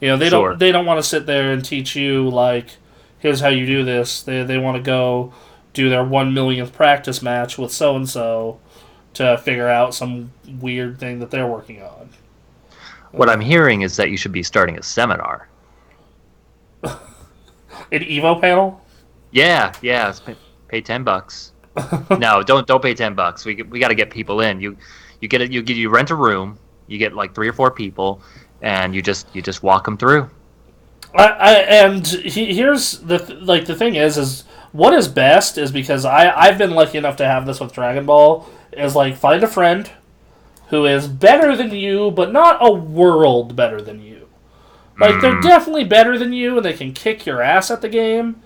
You know, they don't want to sit there and teach you like, here's how you do this. They want to go do their 1 millionth practice match with so and so to figure out some weird thing that they're working on. What I'm hearing is that you should be starting a seminar. An Evo panel? Yeah. Pay $10. No, don't pay $10. We got to get people in. You rent a room. You get like 3 or 4 people, and you just walk them through. Here's the thing is what is best is, because I've been lucky enough to have this with Dragon Ball, is like find a friend who is better than you, but not a world better than you. Like they're definitely better than you, and they can kick your ass at the game.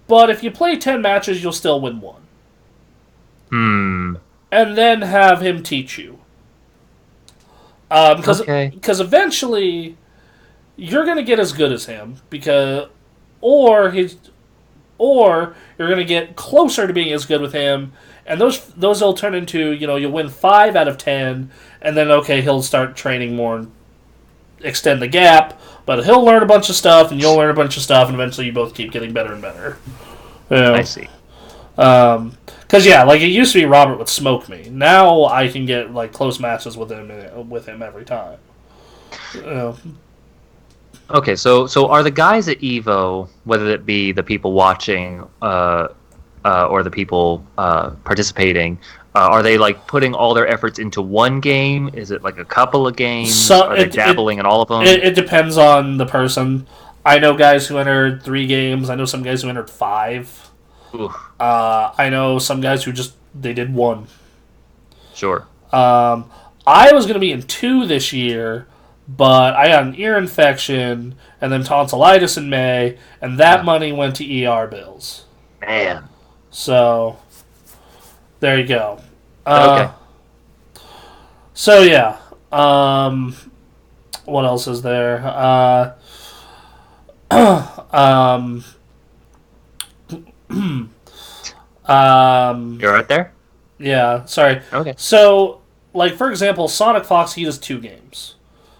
But if you play 10 matches, you'll still win 1. And then have him teach you. Because eventually you're going to get as good as him, or you're going to get closer to being as good with him, and those will turn into, you'll win 5 out of 10, and then he'll start training more and extend the gap, but he'll learn a bunch of stuff and you'll learn a bunch of stuff, and eventually you both keep getting better and better. I see. Because it used to be Robert would smoke me. Now I can get like close matches with him every time. Okay, so are the guys at Evo, whether it be the people watching or the people participating, are they like putting all their efforts into one game? Is it like a couple of games? Are they dabbling in all of them? It depends on the person. I know guys who entered 3 games. I know some guys who entered 5. I know some guys who they did 1. Sure. I was going to be in 2 this year, but I got an ear infection and then tonsillitis in May, and that money went to ER bills. Man. So, there you go. Okay. So, yeah. What else is there? You're right there? Yeah, sorry. Okay. So, like, for example, Sonic Fox, he does 2 games.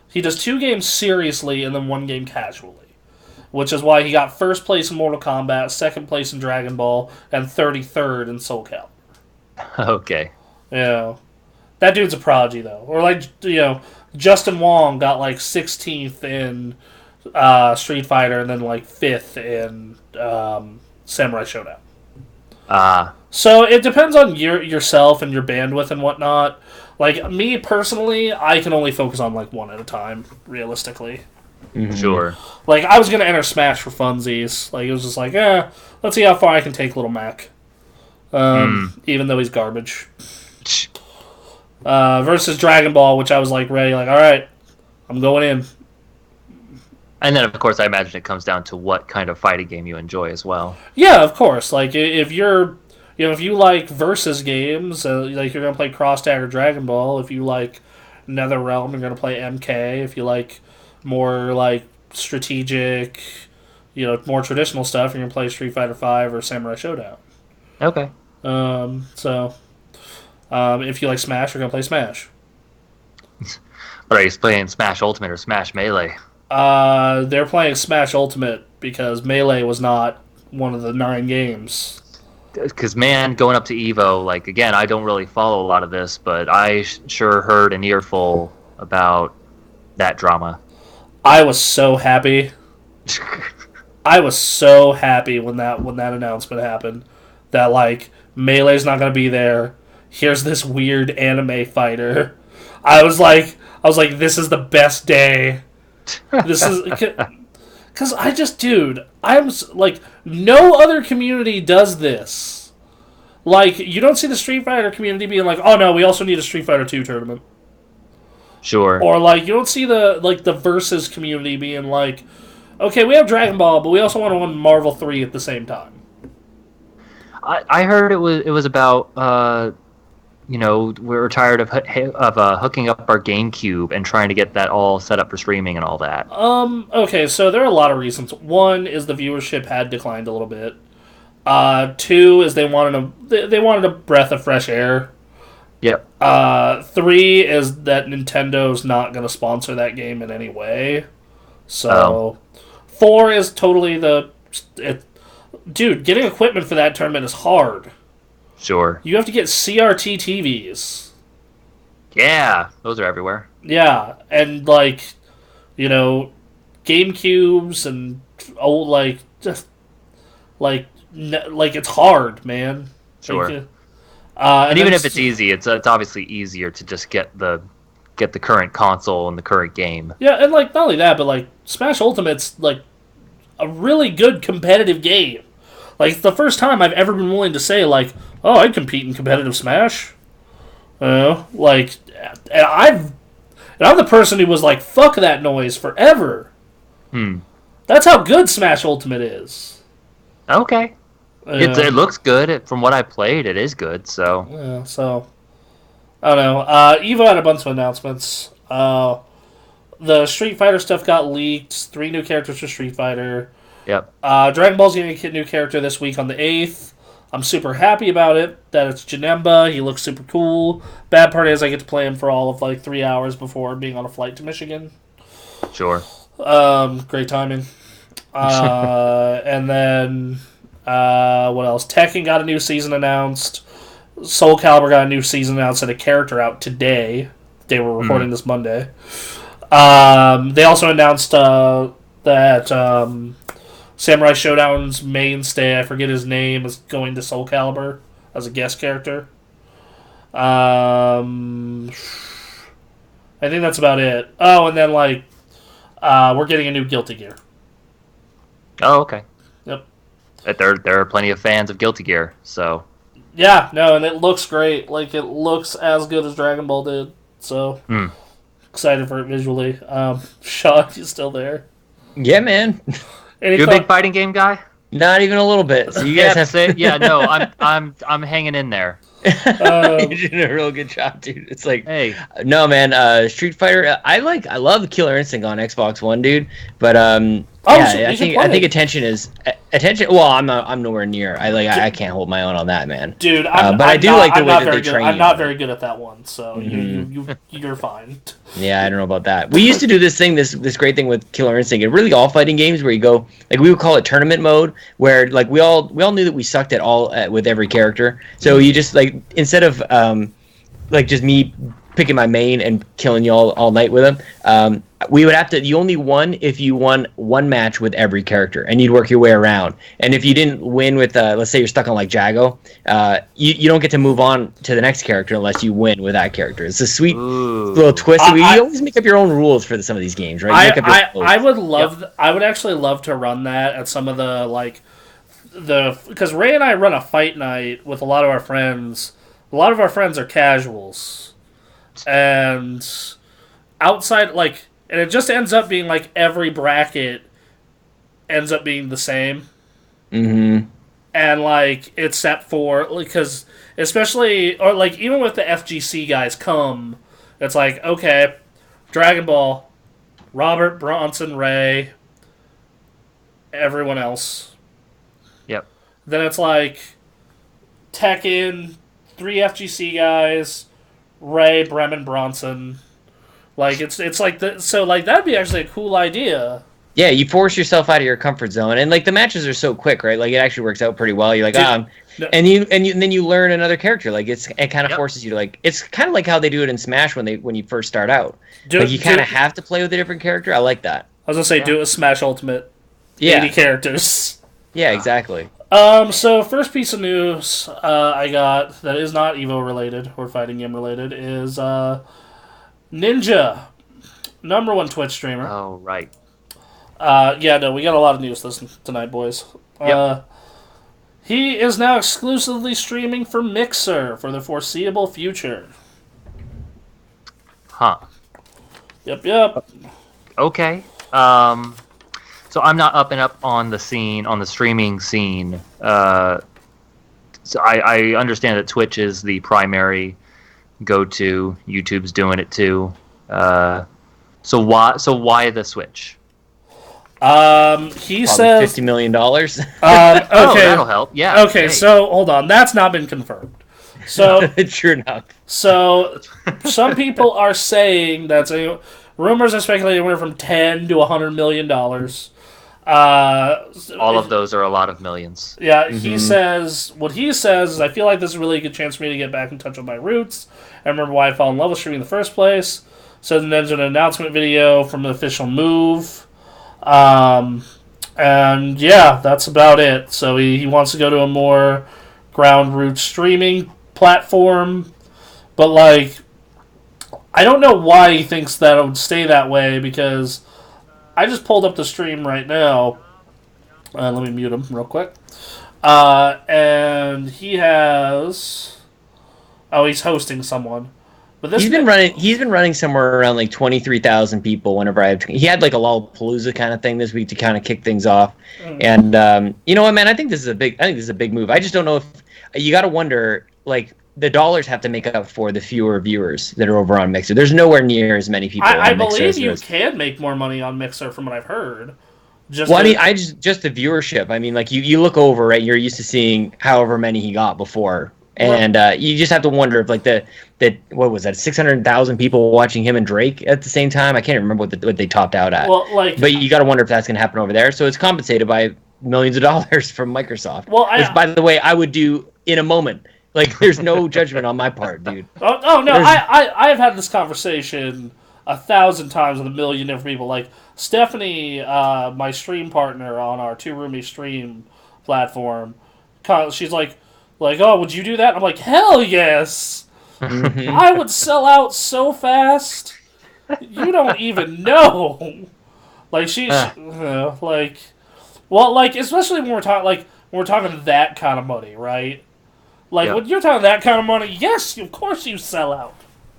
He does 2 games seriously and then 1 game casually. Which is why he got 1st place in Mortal Kombat, 2nd place in Dragon Ball, and 33rd in Soul Calibur. Okay. Yeah. That dude's a prodigy, though. Or, like, Justin Wong got, like, 16th in Street Fighter and then, like, 5th in Samurai Showdown. So it depends on yourself and your bandwidth and whatnot. Like, me personally, I can only focus on, like, 1 at a time, realistically. Mm-hmm. Sure. Like, I was going to enter Smash for funsies. Like, it was just like, let's see how far I can take Little Mac. Even though he's garbage. Versus Dragon Ball, which I was, like, ready, like, alright, I'm going in. And then, of course, I imagine it comes down to what kind of fighting game you enjoy as well. Yeah, of course. Like, if you're... if you like versus games, like you're going to play Cross Tag or Dragon Ball. If you like NetherRealm, you're going to play MK. If you like more like strategic, more traditional stuff, you're going to play Street Fighter V or Samurai Showdown. Okay. If you like Smash, you're going to play Smash. But are you playing Smash Ultimate or Smash Melee? They're playing Smash Ultimate because Melee was not one of the 9 games. Because, man, going up to Evo, like, again, I don't really follow a lot of this, but I sure heard an earful about that drama. I was so happy. I was so happy when that announcement happened. That, like, Melee's not going to be there. Here's this weird anime fighter. I was like, this is the best day. This is... Because I'm like, no other community does this. Like, you don't see the Street Fighter community being like, oh no, we also need a Street Fighter 2 tournament. Sure. Or, like, you don't see the Versus community being like, okay, we have Dragon Ball, but we also want to run Marvel 3 at the same time. I heard it was about we're tired of hooking up our GameCube and trying to get that all set up for streaming and all that. Okay, so there are a lot of reasons. One is the viewership had declined a little bit. Two is they wanted a breath of fresh air. Yep. Three is that Nintendo's not going to sponsor that game in any way. So, four is totally dude, getting equipment for that tournament is hard. Sure. You have to get CRT TVs. Yeah, those are everywhere. Yeah, and GameCubes and it's hard, man. Sure. And and even if it's easy, it's obviously easier to just get the current console and the current game. Yeah, and not only that, but Smash Ultimate's a really good competitive game. It's the first time I've ever been willing to say oh, I'd compete in competitive Smash. And I'm the person who was fuck that noise forever. That's how good Smash Ultimate is. Okay. It looks good. From what I played, it is good, so... Yeah, so... I don't know. Evo had a bunch of announcements. The Street Fighter stuff got leaked. 3 new characters for Street Fighter. Yep. Dragon Ball's getting a new character this week on the 8th. I'm super happy about it, that it's Janemba. He looks super cool. Bad part is I get to play him for all of 3 hours before being on a flight to Michigan. Sure. Great timing. And then... what else? Tekken got a new season announced. Soul Calibur got a new season announced and a character out today. They were recording this Monday. They also announced that Samurai Showdown's mainstay, I forget his name, is going to Soul Calibur as a guest character. I think that's about it. Oh, and then we're getting a new Guilty Gear. Oh, okay. Yep. There are plenty of fans of Guilty Gear, so... Yeah, no, and it looks great. It looks as good as Dragon Ball did. So, excited for it visually. Sean, you still there? Yeah, man. You a big fighting game guy? Not even a little bit. So you guys have to say, yeah, no, I'm hanging in there. You're doing a real good job, dude. It's hey, no, man. Street Fighter. I love Killer Instinct on Xbox One, dude. But I think attention. Well, I'm nowhere near. I can't hold my own on that, man. Dude, I do like the way that they train. I'm not very good at that one, so you're fine. Yeah, I don't know about that. We used to do this great thing with Killer Instinct. Really, all fighting games where you go we would call it tournament mode, where we all knew that we sucked at with every character. So you just instead of just me picking my main and killing you all night with them, we would have to... You only won if you won one match with every character, and you'd work your way around. And if you didn't win with, let's say you're stuck on Jago, you don't get to move on to the next character unless you win with that character. It's a sweet little twist. You always make up your own rules for some of these games, right? I would love... I would actually love to run that at some of because Ray and I run a fight night with a lot of our friends. A lot of our friends are casuals. And outside, and it just ends up being every bracket ends up being the same. Mm-hmm. And it's set for, because especially, or even with the FGC guys it's okay, Dragon Ball, Robert, Bronson, Ray, everyone else. Yep. Then it's Tekken, 3 FGC guys, Ray, Bremen, Bronson. It's that'd be actually a cool idea. Yeah, you force yourself out of your comfort zone, and the matches are so quick, right? It actually works out pretty well. You're and then you learn another character. It kind of forces you to it's kind of like how they do it in Smash when you first start out. You kind of have to play with a different character. I like that. I was gonna say do a Smash Ultimate. 80 characters. Yeah, exactly. So first piece of news I got that is not Evo related or fighting game related is Ninja, #1 Twitch streamer. Oh, right. We got a lot of news tonight, boys. Yep. He is now exclusively streaming for Mixer for the foreseeable future. Huh. Yep. Okay. So I'm not up on the scene, on the streaming scene. So I understand that Twitch is the primary go to. YouTube's doing it too. So why the Switch? He Probably says $50 million. okay. Oh, that'll help. Yeah. Okay, Hey. so hold on. That's not been confirmed. So True enough. So, some people are saying that rumors are speculating anywhere from $10 to $100 million. All of those are a lot of millions. Yeah, he says what he says is, I feel like this is a really good chance for me to get back in touch with my roots. I remember why I fell in love with streaming in the first place. So then there's an announcement video from the official move. And yeah, that's about it. So he wants to go to a more ground root streaming platform, but like I don't know why he thinks that it would stay that way, because I just pulled up the stream right now. Let me mute him real quick. And he has he's hosting someone. But this He's been running somewhere around like 23,000 people whenever he had like a Lollapalooza kind of thing this week to kind of kick things off. And you know what, man, I think this is a big move. I just don't know if you got to wonder, like, the dollars have to make up for the fewer viewers that are over on Mixer. There's nowhere near as many people I on Mixer. believe you can make more money on Mixer from what I've heard. Just the viewership. I mean, like, you look over, right? You're used to seeing however many he got before. And you just have to wonder if, like, what was that, 600,000 people watching him and Drake at the same time? I can't remember what they topped out at. Well, like, but you got to wonder if that's going to happen over there. So it's compensated by millions of dollars from Microsoft. Well, which, by the way, I would do in a moment. Like, there's no judgment on my part, dude. Oh no, I've had this conversation 1,000 times with a million different people. Like Stephanie, my stream partner on our Two Roomy stream platform, she's like, oh, would you do that? I'm like, hell yes. I would sell out so fast. You don't even know. Like like, well, like, especially when we're talking that kind of money, right? Like, when you're talking that kind of money, yes, of course you sell out.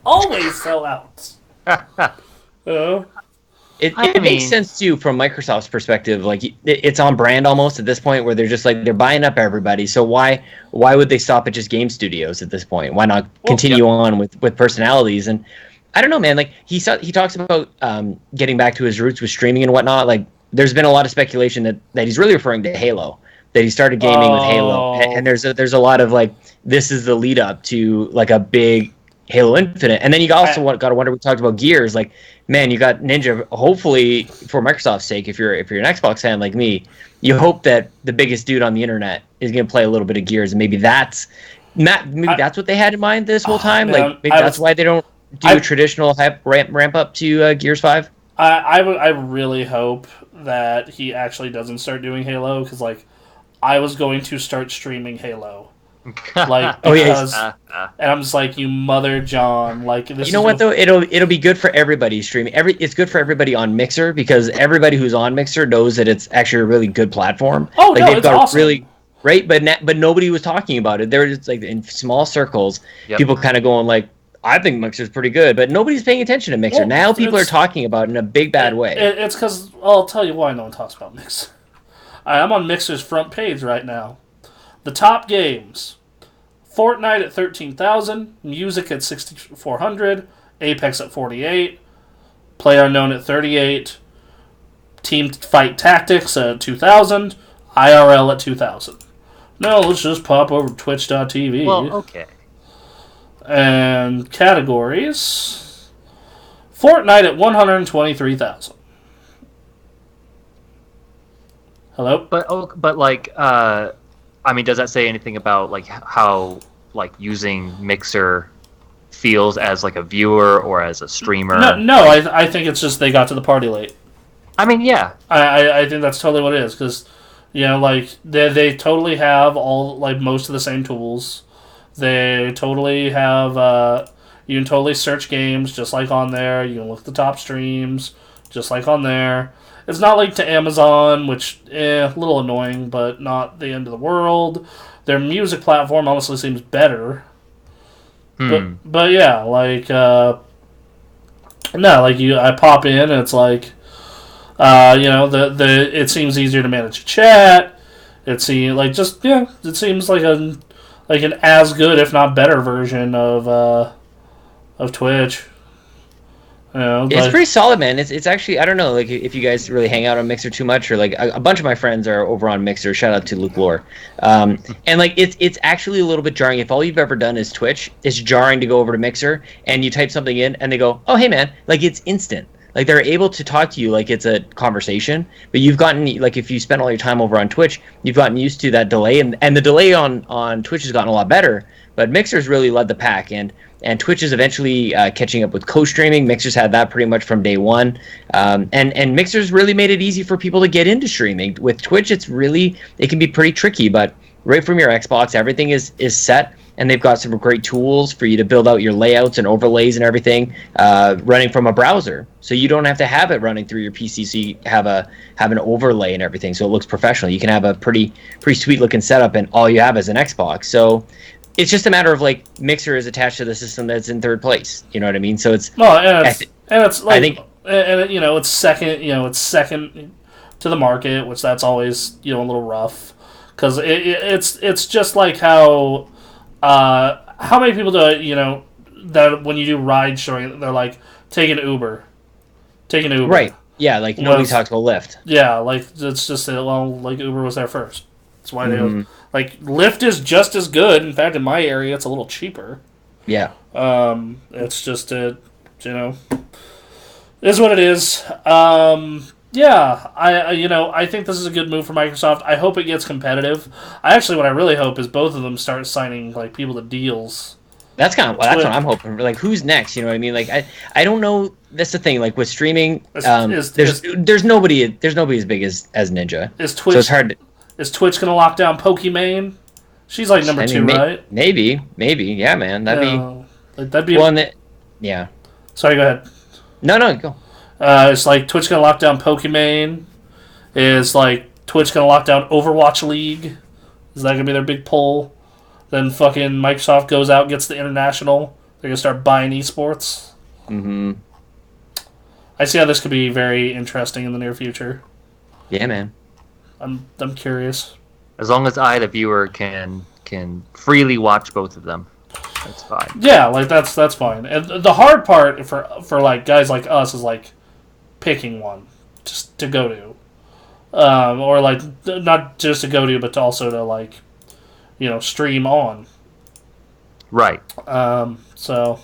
Always sell out. It makes sense, too, from Microsoft's perspective. Like, it's on brand almost at this point, where they're just like, they're buying up everybody. So why would they stop at just game studios at this point? Why not continue on with personalities? And I don't know, man. Like, he talks about getting back to his roots with streaming and whatnot. Like, there's been a lot of speculation that he's really referring to Halo. That he started gaming with Halo, and there's a lot of, like, this is the lead up to, like, a big Halo Infinite. And then you also got to wonder, we talked about Gears, like, man, you got Ninja. Hopefully, for Microsoft's sake, if you're an Xbox fan like me, you hope that the biggest dude on the internet is going to play a little bit of Gears, and maybe that's what they had in mind this whole time. Man, like, maybe that's why they don't do a traditional ramp up to Gears 5. I really hope that he actually doesn't start doing Halo, because, like, I was going to start streaming Halo, like, because, and I'm just like, you mother John, like, this. You know what, though? It'll be good for everybody streaming. It's good for everybody on Mixer, because everybody who's on Mixer knows that it's actually a really good platform. Oh, like, no, they've it's got awesome. Really great, but nobody was talking about it. They were just, like, in small circles, people kind of going like, I think Mixer's pretty good, but nobody's paying attention to Mixer. Well, now people are talking about it in a big bad way. It's because, I'll tell you why no one talks about Mixer. I'm on Mixer's front page right now. The top games: Fortnite at 13,000, Music at 6,400, Apex at 48, PlayerUnknown at 38, Team Fight Tactics at 2,000, IRL at 2,000. Now let's just pop over to Twitch.tv. Well, okay. And categories: Fortnite at 123,000. Hello? But like, I mean, does that say anything about, like, how, like, using Mixer feels as, like, a viewer or as a streamer? No, I think it's just they got to the party late. I mean, yeah. I think that's totally what it is, because, you know, like, they totally have all, like, most of the same tools. They totally have, you can totally search games just like on there. You can look at the top streams just like on there. It's not linked to Amazon, which, a little annoying, but not the end of the world. Their music platform honestly seems better. But yeah, like, I pop in and it's like, you know, it seems easier to manage chat. It seems like an as good, if not better, version of of Twitch. You know, It's pretty solid, man. It's actually, I don't know, like if you guys really hang out on Mixer too much, or like a bunch of my friends are over on Mixer. Shout out to Luke Lore. And like it's actually a little bit jarring. If all you've ever done is Twitch, it's jarring to go over to Mixer and you type something in and they go, "Oh, hey man," like it's instant. Like they're able to talk to you like it's a conversation, but you've gotten, like if you spend all your time over on Twitch, you've gotten used to that delay, and the delay on Twitch has gotten a lot better. But Mixer's really led the pack, and Twitch is eventually catching up with co-streaming. Mixer's had that pretty much from day one, and Mixer's really made it easy for people to get into streaming. With Twitch, it can be pretty tricky, but right from your Xbox, everything is set. And they've got some great tools for you to build out your layouts and overlays and everything running from a browser. So you don't have to have it running through your PC. So you have an overlay and everything, so it looks professional. You can have a pretty sweet looking setup, and all you have is an Xbox. So it's just a matter of like Mixer is attached to the system that's in third place. You know what I mean? So it's it's like, I think, and you know, it's second to the market, which that's always, you know, a little rough because it's just like how many people do, you know, that when you do ride sharing, they're like, take an Uber. Right. Yeah, like nobody talks about Lyft. Yeah, like it's just like Uber was there first. That's why they like Lyft is just as good. In fact, in my area, it's a little cheaper. Yeah. It's just you know, is what it is. Yeah, I think this is a good move for Microsoft. I hope it gets competitive. What I really hope is both of them start signing like people to deals. That's what I'm hoping. Like, who's next? You know what I mean? Like, I don't know. That's the thing. Like with streaming, there's nobody as big as Ninja. Is Twitch? So it's hard. Is Twitch gonna lock down Pokimane? She's like number 2, right? Maybe. Yeah, man. That'd be one. Yeah. Sorry, go ahead. No, go. It's like Twitch gonna lock down Pokimane. Is like Twitch gonna lock down Overwatch League? Is that gonna be their big pull? Then fucking Microsoft goes out and gets the international. They're gonna start buying esports. Mm-hmm. I see how this could be very interesting in the near future. Yeah, man. I'm curious. As long as I, the viewer, can freely watch both of them, that's fine. Yeah, like that's fine. And the hard part for like guys like us is like picking one just to go to, or like not just to go to, but to also to like, you know, stream on. Right. So.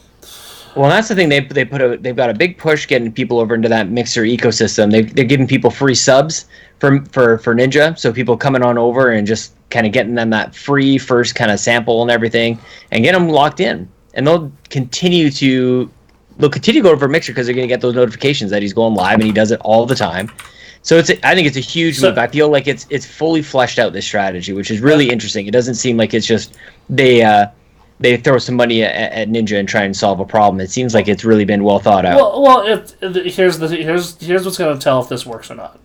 Well, that's the thing. They've got a big push getting people over into that Mixer ecosystem. They're giving people free subs for Ninja, so people coming on over and just kind of getting them that free first kind of sample and everything, and get them locked in. And they'll continue to go over Mixer because they're going to get those notifications that he's going live, and he does it all the time. So I think it's a huge move. I feel like it's fully fleshed out, this strategy, which is really interesting. It doesn't seem like it's just they throw some money at Ninja and try and solve a problem. It seems like it's really been well thought out. Well, here's what's going to tell if this works or not.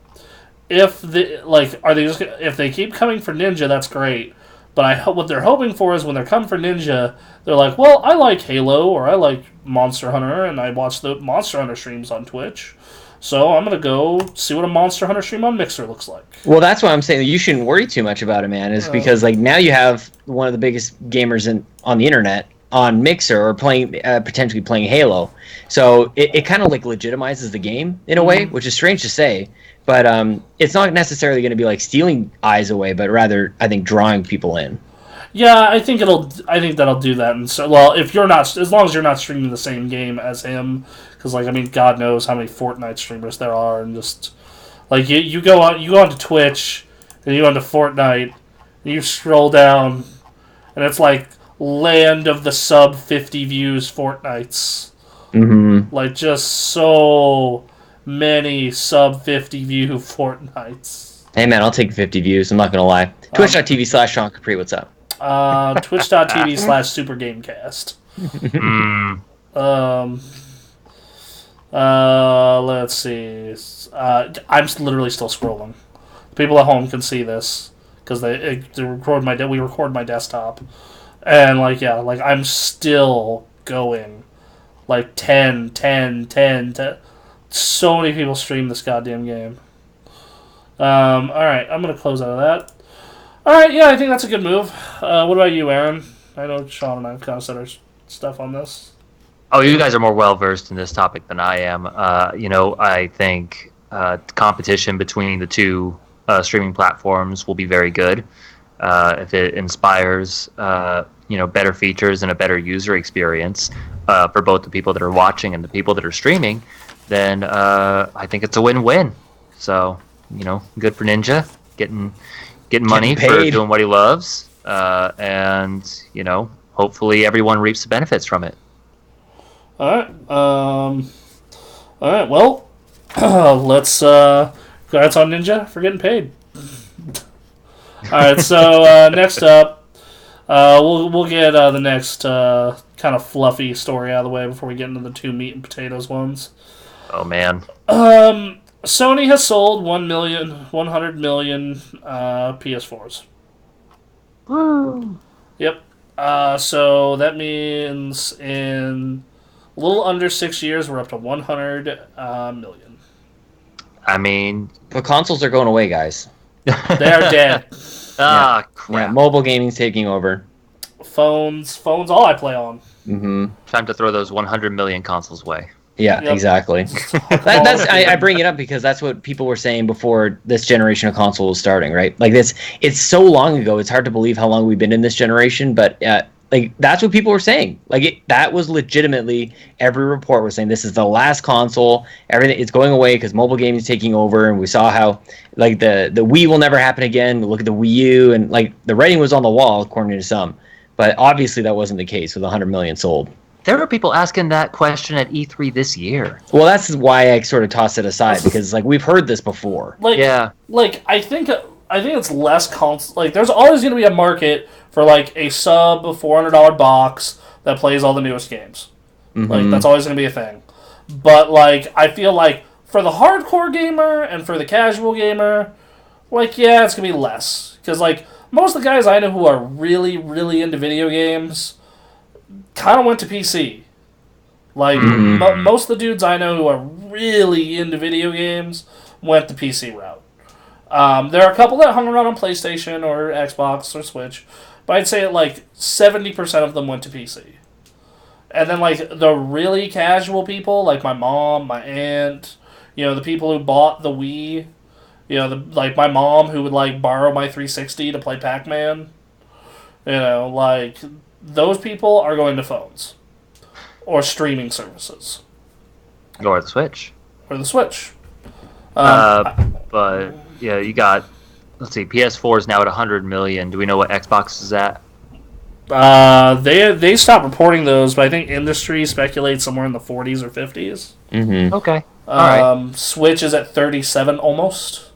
If they keep coming for Ninja, that's great. But what they're hoping for is when they're coming for Ninja, they're like, well, I like Halo or I like Monster Hunter, and I watch the Monster Hunter streams on Twitch. So I'm going to go see what a Monster Hunter stream on Mixer looks like. Well, that's why I'm saying you shouldn't worry too much about it, man. Is because like now you have one of the biggest gamers on the internet on Mixer or potentially playing Halo. So it kind of like legitimizes the game in a way, which is strange to say. But it's not necessarily going to be like stealing eyes away, but rather I think drawing people in. Yeah, I think that'll do that. And so, well, if you're not, as long as you're not streaming the same game as him, because like I mean, God knows how many Fortnite streamers there are, and just like you go onto Twitch and you go onto Fortnite, and you scroll down, and it's like land of the sub 50 views Fortnites, like just so many sub 50 view Fortnites. Hey man, I'll take 50 views. I'm not gonna lie. Twitch.tv/Sean Capri. What's up? Twitch.tv/SuperGamecast. Let's see. I'm literally still scrolling. People at home can see this because we record my desktop, and like I'm still going, like 10. So many people stream this goddamn game. All right, I'm gonna close out of that. All right, yeah, I think that's a good move. What about you, Aaron? I know Sean and I have kind of said our stuff on this. Oh, you guys are more well versed in this topic than I am. I think competition between the two streaming platforms will be very good. If it inspires, better features and a better user experience for both the people that are watching and the people that are streaming, then I think it's a win-win. So, good for Ninja getting money for doing what he loves, and hopefully everyone reaps the benefits from it. All right. All right. Well, let's. Congrats on Ninja for getting paid. All right. So next up, we'll get the next kind of fluffy story out of the way before we get into the two meat and potatoes ones. Oh man. Sony has sold 100 million PS4s. Woo. Yep. So that means in a little under 6 years, we're up to 100 million. I mean, the consoles are going away, guys. They are dead. Crap. Yeah, mobile gaming's taking over. Phones, all I play on. Mm-hmm. Time to throw those 100 million consoles away. Yeah, yep. Exactly. I bring it up because that's what people were saying before this generation of console was starting, right? Like it's so long ago. It's hard to believe how long we've been in this generation, but that's what people were saying. That was legitimately every report was saying this is the last console. Everything it's going away because mobile gaming is taking over, and we saw how the Wii will never happen again. Look at the Wii U, and the writing was on the wall according to some, but obviously that wasn't the case with 100 million sold. There were people asking that question at E3 this year. Well, that's why I sort of tossed it aside because we've heard this before. I think it's less console. There's always going to be a market for a sub $400 box that plays all the newest games. Mm-hmm. That's always going to be a thing. But I feel for the hardcore gamer and for the casual gamer, it's going to be less because most of the guys I know who are really, really into video games kind of went to PC. Most of the dudes I know who are really into video games went the PC route. There are a couple that hung around on PlayStation or Xbox or Switch, but I'd say 70% of them went to PC. And then the really casual people, my mom, my aunt, the people who bought the Wii, my mom who would borrow my 360 to play Pac-Man, those people are going to phones or streaming services. Or the Switch. But yeah, you got, let's see, PS4 is now at 100 million. Do we know what Xbox is at? They stopped reporting those, but I think industry speculates somewhere in the 40s or 50s. Mm-hmm. Okay. All right. Switch is at 37 almost.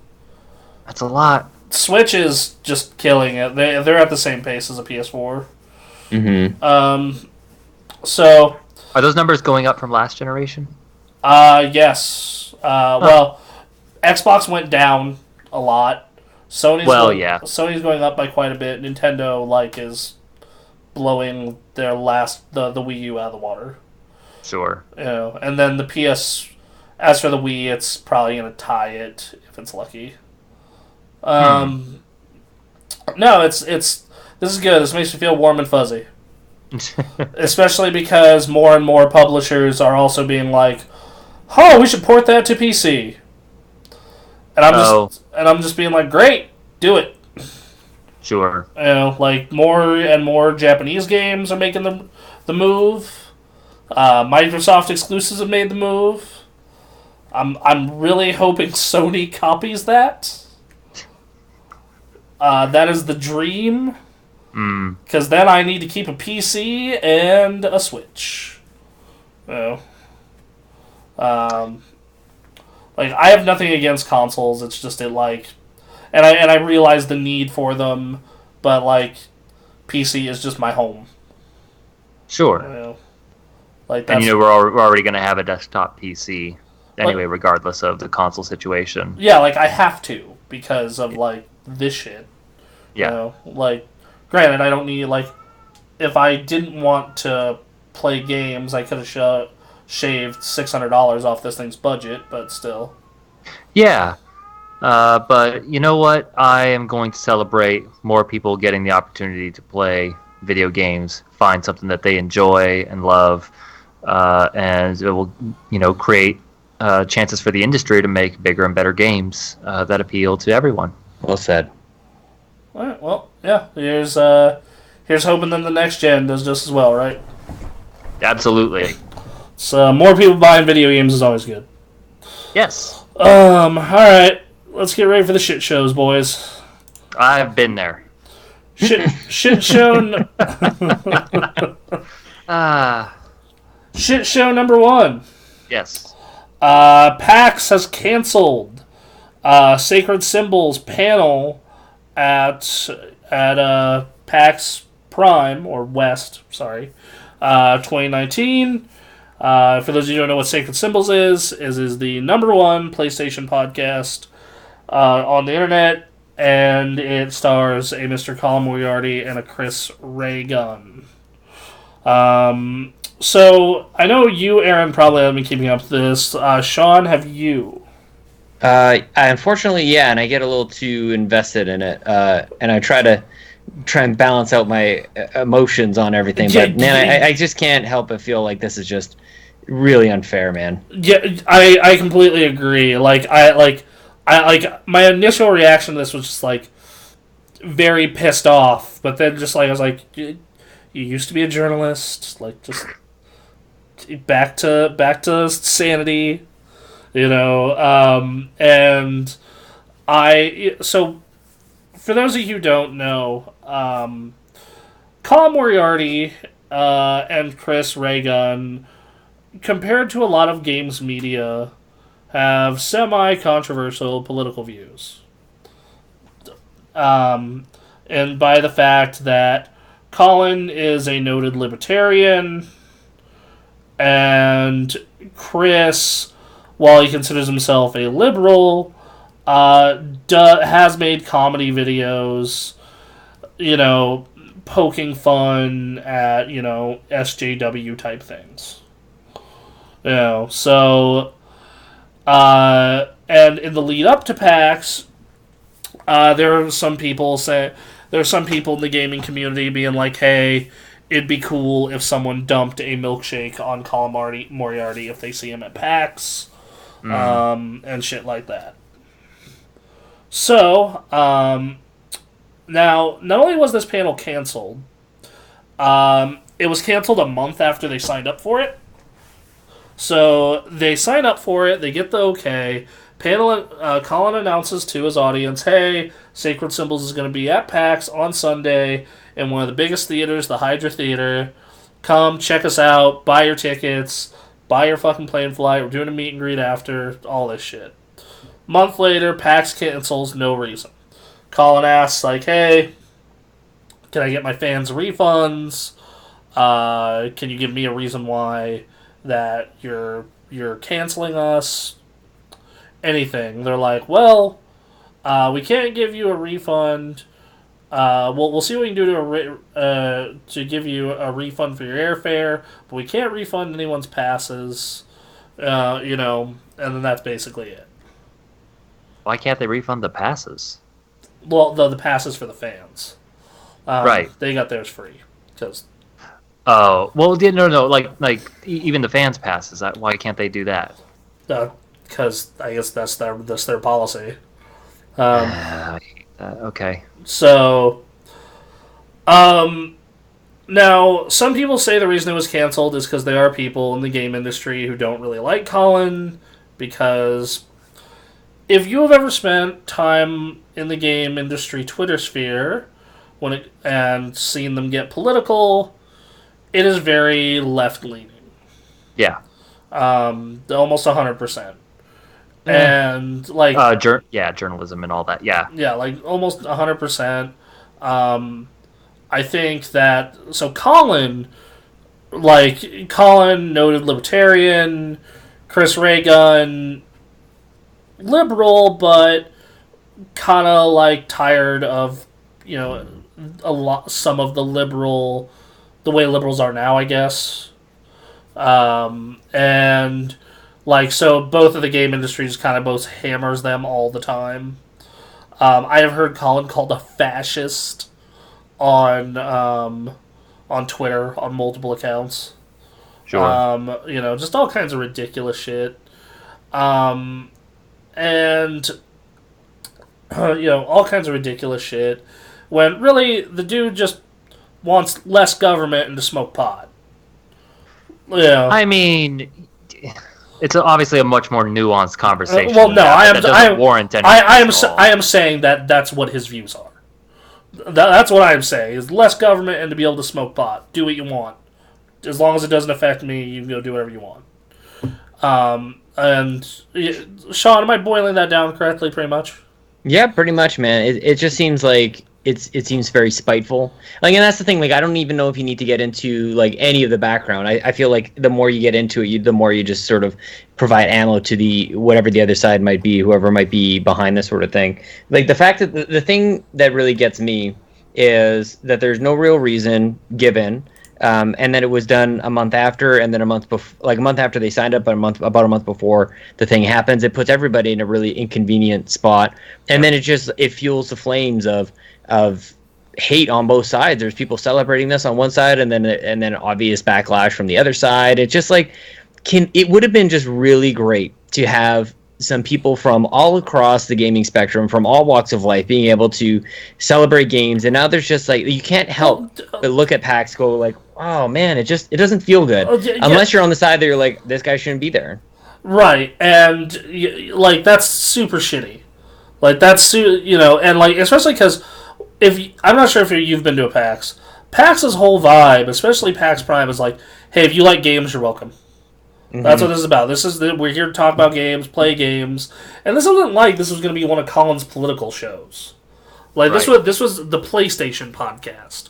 That's a lot. Switch is just killing it. They're at the same pace as a PS4. Mm-hmm. So are those numbers going up from last generation? Yes. Well, Xbox went down a lot. Sony's going up by quite a bit. Nintendo is blowing their the Wii U out of the water. Sure. And then the PS. As for the Wii, it's probably going to tie it if it's lucky. No, it's this is good. This makes me feel warm and fuzzy. Especially because more and more publishers are also being oh, we should port that to PC. And I'm just being great, do it. Sure. More and more Japanese games are making the move. Microsoft exclusives have made the move. I'm really hoping Sony copies that. That is the dream. Because then I need to keep a PC and a Switch. I have nothing against consoles. It's just and I realize the need for them, but PC is just my home. Sure. And we're already going to have a desktop PC anyway, regardless of the console situation. Yeah, I have to because of this shit. Yeah. Granted, I don't need if I didn't want to play games, I could have shaved $600 off this thing's budget, but still. Yeah. But you know what? I am going to celebrate more people getting the opportunity to play video games, find something that they enjoy and love, and it will, create chances for the industry to make bigger and better games that appeal to everyone. Well said. All right. Well, yeah. Here's hoping that the next gen does just as well, right? Absolutely. So more people buying video games is always good. Yes. All right. Let's get ready for the shit shows, boys. I've been there. Shit show. Shit show number 1. Yes. PAX has canceled Sacred Symbols panel at PAX Prime or West. Sorry, 2019. For those of you who don't know what Sacred Symbols is the number 1 PlayStation podcast on the internet, and it stars a Mr. Colin Moriarty and a Chris Ray Gunn. So I know you, Aaron, probably have been keeping up with this. Sean, have you? Unfortunately, yeah, and I get a little too invested in it, and I try and balance out my emotions on everything. Yeah, but man, I just can't help but feel like this is just really unfair, man. Yeah, I completely agree. I my initial reaction to this was just like very pissed off, but then just like I was like, you used to be a journalist, like just back to sanity, and so for those of you who don't know, Colin Moriarty and Chris Ray Gunn, compared to a lot of games media, have semi-controversial political views. And by the fact that Colin is a noted libertarian, and Chris, while he considers himself a liberal, has made comedy videos, poking fun at, SJW type things. So, and in the lead up to PAX, there are some people in the gaming community being like, hey, it'd be cool if someone dumped a milkshake on Colin Moriarty if they see him at PAX, and shit like that. So, now, not only was this panel canceled, it was canceled a month after they signed up for it. So, they sign up for it, they get the okay. Colin announces to his audience, hey, Sacred Symbols is going to be at PAX on Sunday in one of the biggest theaters, the Hydra Theater. Come, check us out, buy your tickets, buy your fucking plane flight, we're doing a meet and greet after, all this shit. Month later, PAX cancels, no reason. Colin asks, like, hey, can I get my fans refunds? Can you give me a reason why that you're canceling us? Anything. They're like, well, we can't give you a refund. We'll see what we can do to give you a refund for your airfare, but we can't refund anyone's passes. And then that's basically it. Why can't they refund the passes? Well, the passes for the fans. Right. They got theirs free. Cause, oh, well, no. Like even the fans' passes. Why can't they do that? Because I guess that's their policy. I hate that. Okay. So, now, some people say the reason it was canceled is because there are people in the game industry who don't really like Colin, because if you have ever spent time in the game industry Twitter sphere and seen them get political, it is very left-leaning. Yeah. Almost 100%. And, like... journalism and all that, yeah. Yeah, like, almost 100%. I think that... So, Colin, noted libertarian, Chris Ray Gunn, liberal, but kind of, like, tired of, some of the way liberals are now, I guess. And... so both of the game industries kind of both hammers them all the time. I have heard Colin called a fascist on Twitter on multiple accounts. Sure. Just all kinds of ridiculous shit. And all kinds of ridiculous shit. When really the dude just wants less government and to smoke pot. Yeah. I mean, it's obviously a much more nuanced conversation. I am saying that that's what his views are. That's what I'm saying is less government and to be able to smoke pot. Do what you want, as long as it doesn't affect me. You can go do whatever you want. And Sean, am I boiling that down correctly? Pretty much. Yeah, pretty much, man. It just seems like it seems very spiteful. Like, and that's the thing. Like, I don't even know if you need to get into like any of the background. I feel like the more you get into it, the more you just sort of provide ammo to the whatever the other side might be, whoever might be behind this sort of thing. Like the fact that the thing that really gets me is that there's no real reason given. And then it was done a month after, and then a month after they signed up, about a month before the thing happens. It puts everybody in a really inconvenient spot, and then it fuels the flames of hate on both sides. There's people celebrating this on one side, and then obvious backlash from the other side. It's just like it would have been just really great to have some people from all across the gaming spectrum, from all walks of life, being able to celebrate games. And now there's just like, you can't help but look at PAX, go like, oh man, it doesn't feel good unless you're on the side that you're like, this guy shouldn't be there. Right, and like that's super shitty. Like that's and like especially because I'm not sure if you've been to a PAX. PAX's whole vibe, especially PAX Prime, is like, hey, if you like games, you're welcome. Mm-hmm. That's what this is about. We're here to talk about games, play games, and this wasn't like this was going to be one of Colin's political shows. Like this was the PlayStation podcast.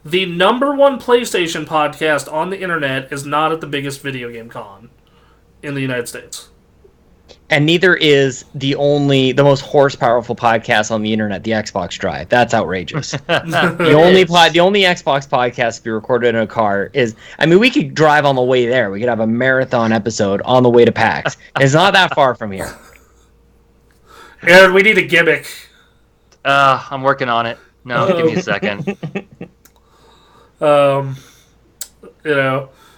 The number one PlayStation podcast on the internet is not at the biggest video game con in the United States. And neither is the most horse-powerful podcast on the internet, the Xbox Drive. That's outrageous. The only Xbox podcast to be recorded in a car is... I mean, we could drive on the way there. We could have a marathon episode on the way to PAX. It's not that far from here. Aaron, we need a gimmick. I'm working on it. No, give me a second.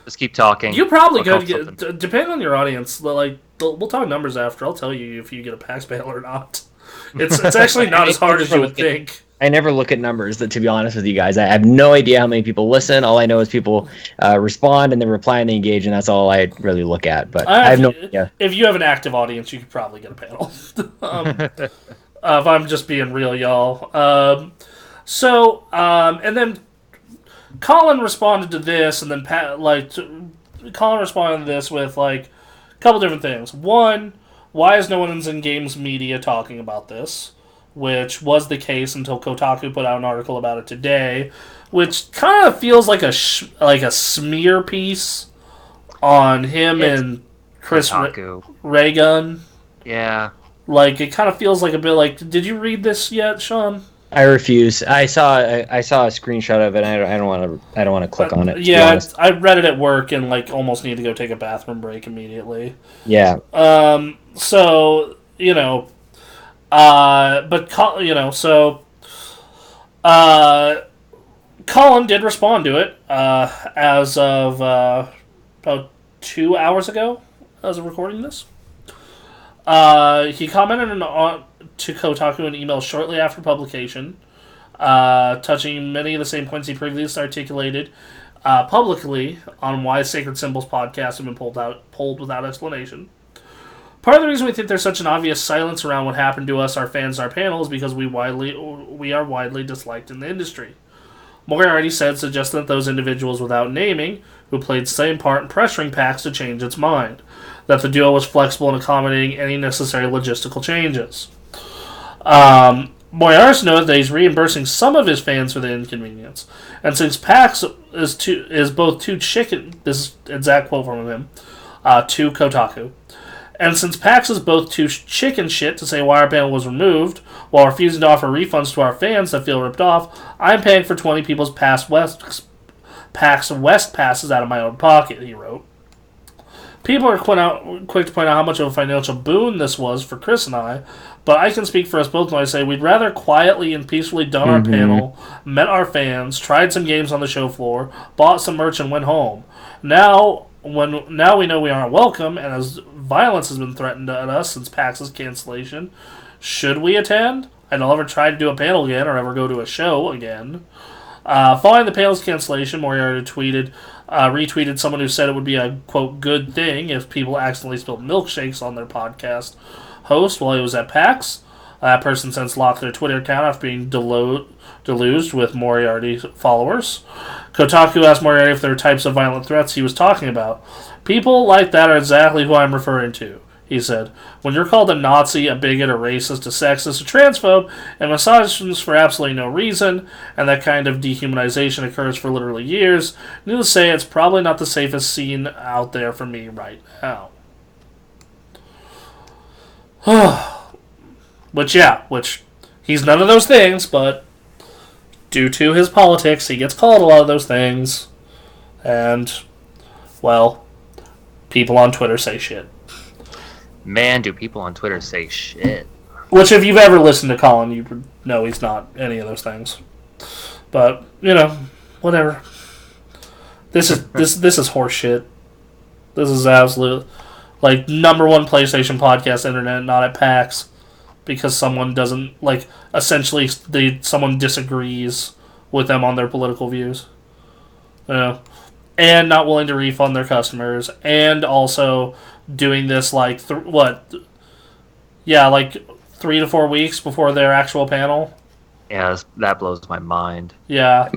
Just keep talking. You probably could get... Depending on your audience, like... We'll talk numbers after. I'll tell you if you get a PAX panel or not. It's actually not as hard as you would think. I never look at numbers, to be honest with you guys. I have no idea how many people listen. All I know is people respond and they reply and they engage, and that's all I really look at. But I have no idea. If you have an active audience, you could probably get a panel. If I'm just being real, y'all. And then Colin responded to this, and then Colin responded to this with like... couple different things. One, why is no one in games media talking about this? Which was the case until Kotaku put out an article about it today, which kind of feels like a smear piece on him and Chris Raygun. Yeah. Like it kind of feels like a bit like. Did you read this yet, Sean? I refuse. I saw a screenshot of it. And I don't want to click on it. Yeah, I read it at work and like almost need to go take a bathroom break immediately. Yeah. So Colin did respond to it as of about 2 hours ago, as of recording this. He commented to Kotaku in email shortly after publication, touching many of the same points he previously articulated publicly on why Sacred Symbols podcasts have been pulled without explanation. Part of the reason we think there's such an obvious silence around what happened to us, our fans, our panel, is because we are widely disliked in the industry. Moriarty suggested that those individuals without naming, who played the same part in pressuring PAX to change its mind, that the duo was flexible in accommodating any necessary logistical changes. Moriarty noted that he's reimbursing some of his fans for the inconvenience, and since PAX is both too chicken, this is an exact quote from him, to Kotaku, and since PAX is both too chicken shit to say why our panel was removed, while refusing to offer refunds to our fans that feel ripped off, I'm paying for 20 people's PAX West passes out of my own pocket, he wrote. People are quick to point out how much of a financial boon this was for Chris and I, but I can speak for us both when I say we'd rather quietly and peacefully done our panel, met our fans, tried some games on the show floor, bought some merch, and went home. Now, now we know we aren't welcome, and as violence has been threatened at us since PAX's cancellation, should we attend? I'd never try to do a panel again or ever go to a show again. Following the panel's cancellation, Moriarty retweeted someone who said it would be a, quote, good thing if people accidentally spilled milkshakes on their podcast host while he was at PAX. That person since locked their Twitter account after being deluged with Moriarty followers. Kotaku asked Moriarty if there were types of violent threats he was talking about. People like that are exactly who I'm referring to, he said. When you're called a Nazi, a bigot, a racist, a sexist, a transphobe, and misogynist for absolutely no reason, and that kind of dehumanization occurs for literally years, needless to say, it's probably not the safest scene out there for me right now. Which he's none of those things, but due to his politics, he gets called a lot of those things. And, well, people on Twitter say shit. Man, do people on Twitter say shit. Which, if you've ever listened to Colin, you would know he's not any of those things. But, whatever. This is horse shit. This is absolute, number one PlayStation podcast internet, not at PAX. Because someone doesn't, essentially, someone disagrees with them on their political views. And not willing to refund their customers. And also doing this, 3 to 4 weeks before their actual panel. Yeah, that blows my mind. Yeah.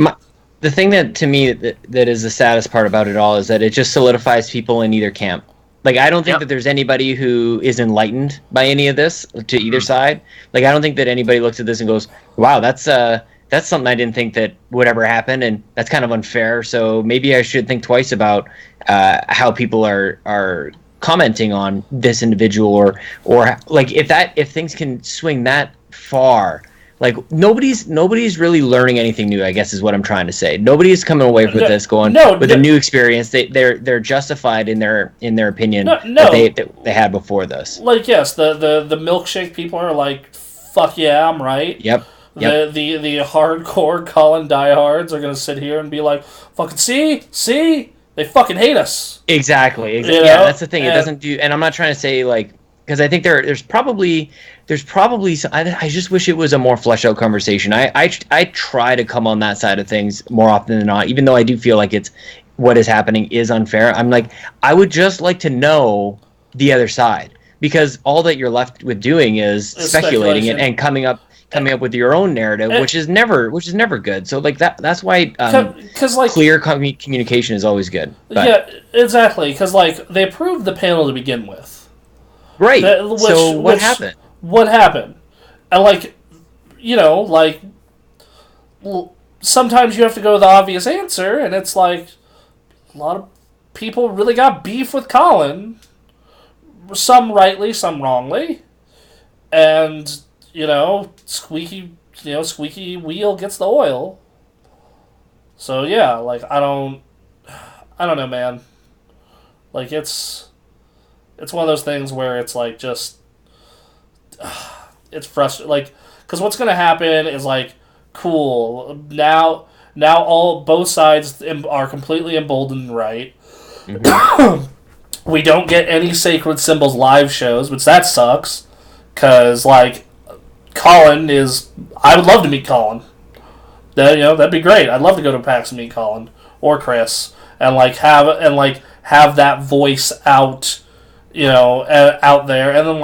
The thing that, to me, that is the saddest part about it all is that it just solidifies people in either camp. I don't think that there's anybody who is enlightened by any of this to either side. I don't think that anybody looks at this and goes, wow, that's something I didn't think that would ever happen, and that's kind of unfair, so maybe I should think twice about how people are commenting on this individual, or if things can swing that far. Nobody's really learning anything new, I guess is what I'm trying to say. Nobody's coming away with this going with a new experience. They're justified in their opinion that they had before this. Yes, the milkshake people are like, fuck yeah, I'm right. Yep. The hardcore Colin diehards are gonna sit here and be like, fucking see, they fucking hate us. Exactly. Yeah, that's the thing. It doesn't do, and I'm not trying to say because I think there's probably some, I just wish it was a more fleshed out conversation. I try to come on that side of things more often than not, even though I do feel like it's what is happening is unfair. I'm I would just like to know the other side, because all that you're left with doing is speculating and coming up with your own narrative, which is never good. So that's why clear communication is always good. But. Yeah, exactly. Because they approved the panel to begin with. Right. So what happened? What happened? And sometimes you have to go with the obvious answer, and it's a lot of people really got beef with Colin. Some rightly, some wrongly. And, squeaky wheel gets the oil. So yeah, I don't know, man. It's one of those things where it's it's frustrating. Because what's going to happen is cool. Now both sides are completely emboldened, right? Mm-hmm. We don't get any Sacred Symbols live shows, which that sucks. Because Colin is, I would love to meet Colin. That'd be great. I'd love to go to PAX and meet Colin or Chris and have that voice out. Out there, and then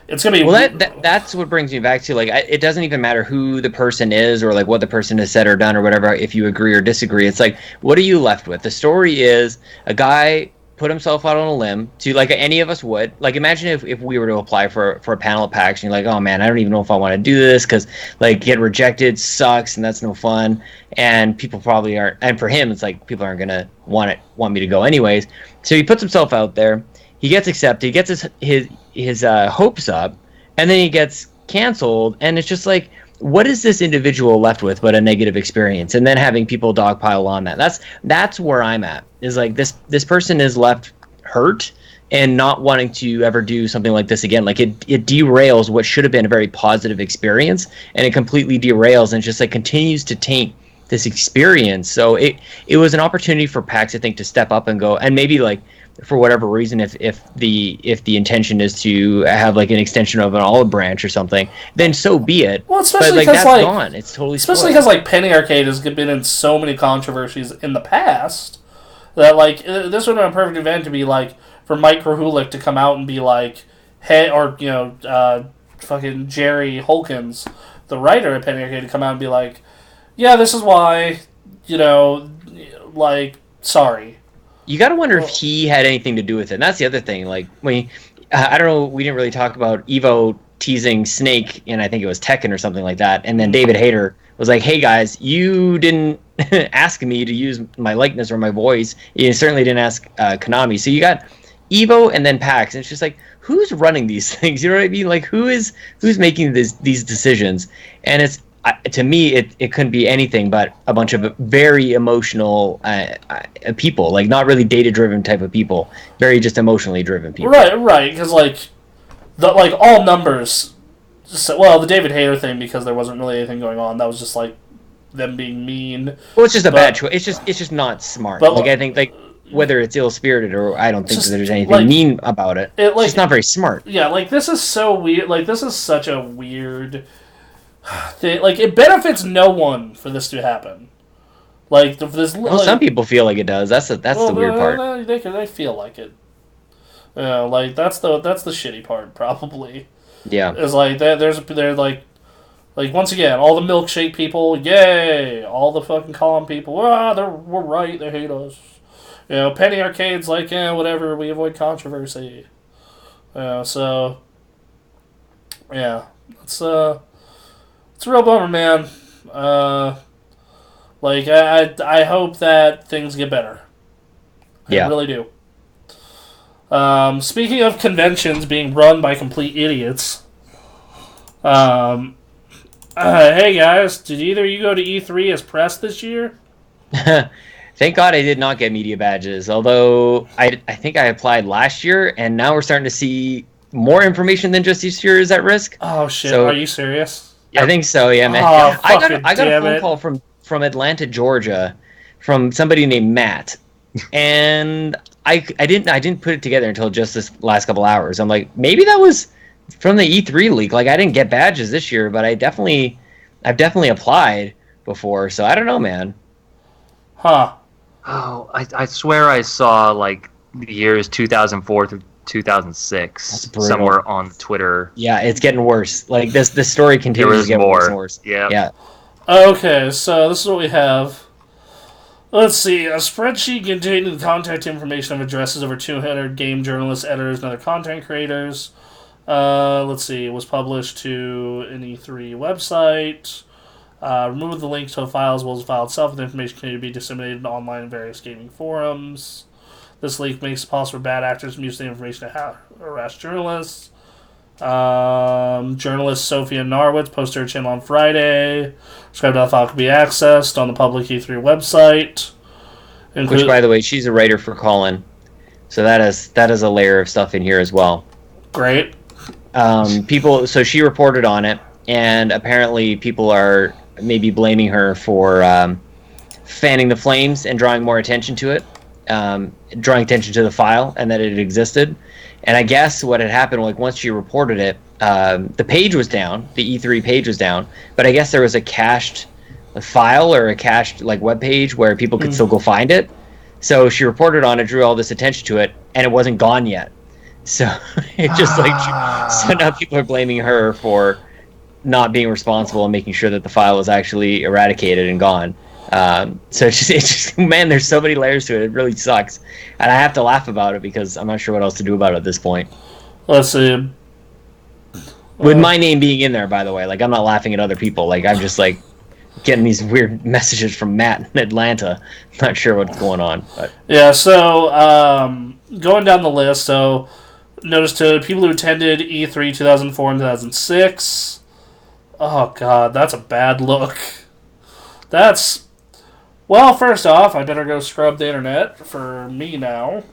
it's gonna be. Well, that's what brings me back to it doesn't even matter who the person is or what the person has said or done or whatever. If you agree or disagree, it's what are you left with? The story is a guy put himself out on a limb to any of us would. Imagine if we were to apply for a panel at PAX and you're oh man, I don't even know if I want to do this because get rejected sucks and that's no fun, and people probably aren't. And for him, it's people aren't gonna want me to go anyways. So he puts himself out there. He gets accepted, he gets his hopes up, and then he gets canceled, and it's just what is this individual left with but a negative experience? And then having people dogpile on that. That's where I'm at. Is this person is left hurt and not wanting to ever do something like this again. It derails what should have been a very positive experience, and it completely derails and just continues to taint this experience. So it was an opportunity for PAX, I think, to step up and go, and maybe like for whatever reason, if the intention is to have like an extension of an olive branch or something, then so be it. Well, But especially like because that's gone. It's totally especially spoiled. because like Penny Arcade has been in so many controversies in the past that like this would have been a perfect event to be like for Mike Krahulik to come out and be like, hey, or fucking Jerry Holkins, the writer at Penny Arcade, to come out and be like, yeah, this is why, like, sorry. You got to wonder if he had anything to do with it. And that's the other thing. Like, I don't know, we didn't really talk about Evo teasing Snake in, I think it was Tekken or something like that. And then David Hayter was like, hey guys, you didn't ask me to use my likeness or my voice. You certainly didn't ask Konami. So you got Evo and then PAX. And it's just like, who's running these things? You know what I mean? Like, who's making these decisions? And it's, to me, it couldn't be anything but a bunch of very emotional people, like not really data-driven type of people, very just emotionally driven people. Right, because like all numbers. Well, the David Hayter thing, because there wasn't really anything going on. That was just like them being mean. Well, it's just a bad choice. It's just not smart. But, like I think like whether it's ill-spirited or I don't think just, that there's anything like, mean about it. It's just not very smart. Yeah, like this is so weird. Like this is such a weird thing. Like it benefits no one for this to happen. Like this. Well, some people feel like it does. That's the weird part. They feel like it. Yeah, like that's the shitty part probably. Yeah. It's like they're like once again all the milkshake people, yay! All the fucking Colin people, we're right, they hate us. Penny Arcade's like, whatever, we avoid controversy. So yeah, it's a real bummer, man. Like I hope that things get better. I really do. Speaking of conventions being run by complete idiots, hey guys, did either of you go to E3 as press this year? Thank God I did not get media badges, although I think I applied last year, and now we're starting to see more information than just this year is at risk. Oh shit, So, are you serious? I think so, yeah, man. Oh, I got a phone it. call from Atlanta, Georgia, from somebody named Matt, and I didn't put it together until just this last couple hours. I'm like, maybe that was from the E3 leak. Like I didn't get badges this year, but I've definitely applied before, so I don't know, man. Huh. Oh, I swear I saw like the years 2004 through 2006 somewhere on Twitter. Yeah, it's getting worse. Like the story continues to get worse and worse. Yeah. Okay, so this is what we have. Let's see. A spreadsheet containing the contact information of addresses over 200 game journalists, editors, and other content creators. Let's see. It was published to an E3 website. Remove the link to a file as well as the file itself, and the information can be disseminated online in various gaming forums. This leak makes it possible for bad actors to use the information to harass journalists. Journalist Sophia Narwitz posted her channel on Friday. Described how the file could be accessed on the public E3 website. Which, by the way, she's a writer for Colin, so that is a layer of stuff in here as well. Great. So she reported on it, and apparently people are maybe blaming her for fanning the flames and drawing more attention to it, drawing attention to the file and that it existed. And I guess what had happened, like once she reported it, the page was down, the E3 page was down, but I guess there was a cached file or a cached like web page where people could still go find it. So she reported on it, drew all this attention to it, and it wasn't gone yet. So it just so now people are blaming her for not being responsible and making sure that the file was actually eradicated and gone. So it's just man, there's so many layers to it. It really sucks, and I have to laugh about it because I'm not sure what else to do about it at this point. Let's see. With my name being in there, by the way, like I'm not laughing at other people. Like I'm just like getting these weird messages from Matt in Atlanta. Not sure what's going on. But. Yeah. So going down the list, so notice to people who attended E3 2004 and 2006. Oh god, that's a bad look. That's... Well, first off, I better go scrub the internet for me now.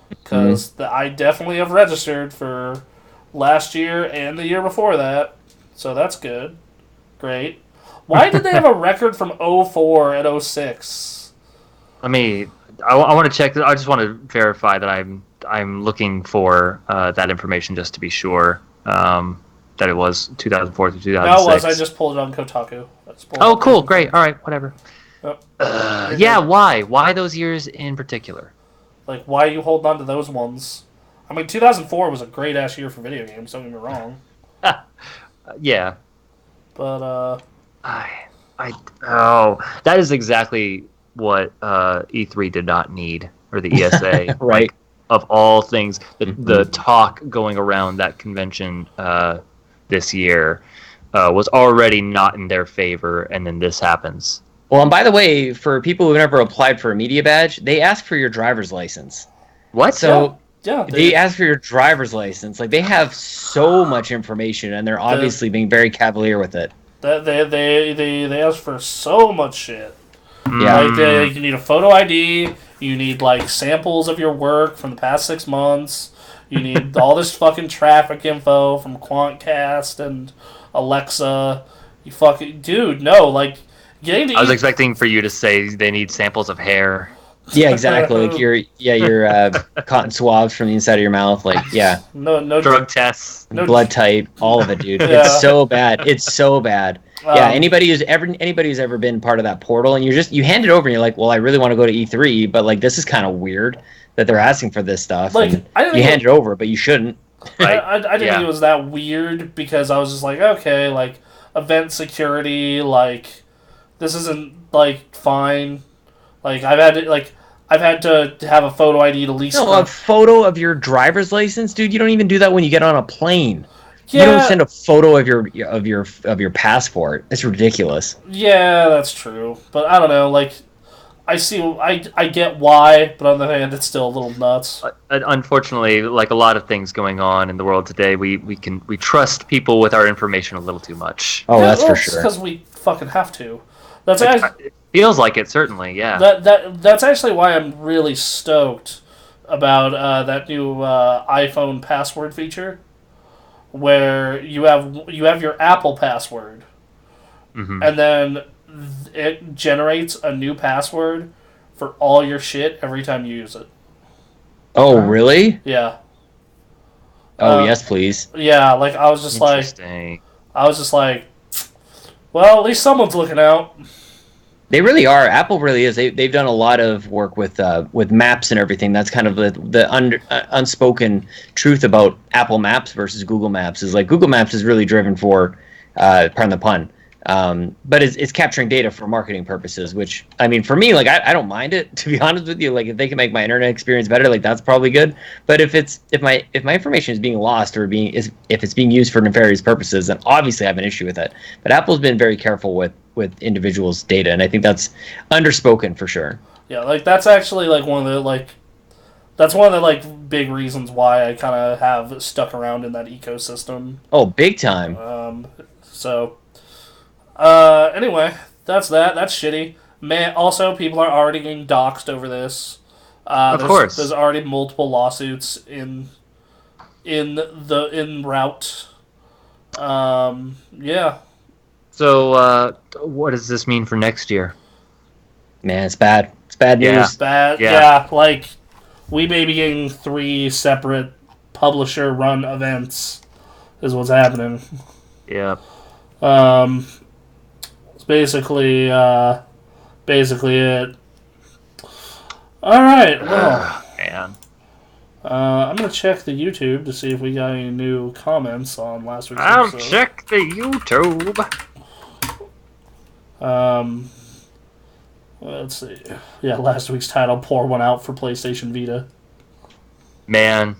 Because I definitely have registered for last year and the year before that. So that's good. Great. Why did they have a record from 04 and 06? I want to check. I just want to verify that I'm looking for that information just to be sure that it was 2004 to 2006. No, it was. I just pulled it on Kotaku. Oh, cool. Great. All right. Whatever. Oh, Yeah. Why? Why those years in particular? Like, why are you holding on to those ones? I mean, 2004 was a great-ass year for video games, don't get me wrong. Yeah. But, that is exactly what E3 did not need, or the ESA. Right. Like, of all things, the talk going around that convention this year was already not in their favor, and then this happens. Well, and by the way, for people who've never applied for a media badge, they ask for your driver's license. What? So yeah, they ask for your driver's license. Like, they have so much information, and they're obviously being very cavalier with it. They ask for so much shit. Yeah. Like, you need a photo ID. You need, like, samples of your work from the past 6 months. You need all this fucking traffic info from Quantcast and Alexa. You fucking... Dude, no, like... I was expecting for you to say they need samples of hair. Yeah, exactly. Like your cotton swabs from the inside of your mouth. Like, yeah. No drug tests, blood type, all of it, dude. Yeah. It's so bad. It's so bad. Yeah, anybody who's ever been part of that portal, and you hand it over, and you're like, well, I really want to go to E3, but like this is kind of weird that they're asking for this stuff. Like, and you hand it over, but you shouldn't. I didn't think it was that weird because I was just like, okay, like event security, like this isn't like fine. Like I've had to have a photo ID to lease. No, a photo of your driver's license, dude. You don't even do that when you get on a plane. Yeah. You don't send a photo of your passport. It's ridiculous. Yeah, that's true. But I don't know. Like, I get why, but on the other hand, it's still a little nuts. Unfortunately, like a lot of things going on in the world today, we trust people with our information a little too much. Oh, that's for sure. Because we fucking have to. It feels like it, certainly. Yeah. That's actually why I'm really stoked about that new iPhone password feature, where you have your Apple password, and then it generates a new password for all your shit every time you use it. Oh, really? Yeah. Oh, yes, please. Yeah, like I was just like, well, at least someone's looking out. They really are. Apple really is. They've done a lot of work with maps and everything. That's kind of the unspoken truth about Apple Maps versus Google Maps. Is like Google Maps is really driven for, pardon the pun, but it's capturing data for marketing purposes. Which, I mean, for me, like I don't mind it, to be honest with you. Like if they can make my internet experience better, like that's probably good. But if my information is being lost or if it's being used for nefarious purposes, then obviously I have an issue with it. But Apple's been very careful with individuals' data, and I think that's underspoken for sure. Yeah, like that's actually like one of the big reasons why I kind of have stuck around in that ecosystem. Oh, big time. Anyway, that's that. That's shitty. Man, also people are already getting doxxed over this. Of course, there's already multiple lawsuits in route. Yeah. So, what does this mean for next year? Man, it's bad. It's bad news. It's bad. Yeah, like, we may be getting 3 separate publisher-run events is what's happening. Yeah. It's basically it. Alright, well. Man. I'm going to check the YouTube to see if we got any new comments on last week's I'll episode. check the YouTube. Let's see. Yeah, last week's title, Pour One Out for PlayStation Vita. Man.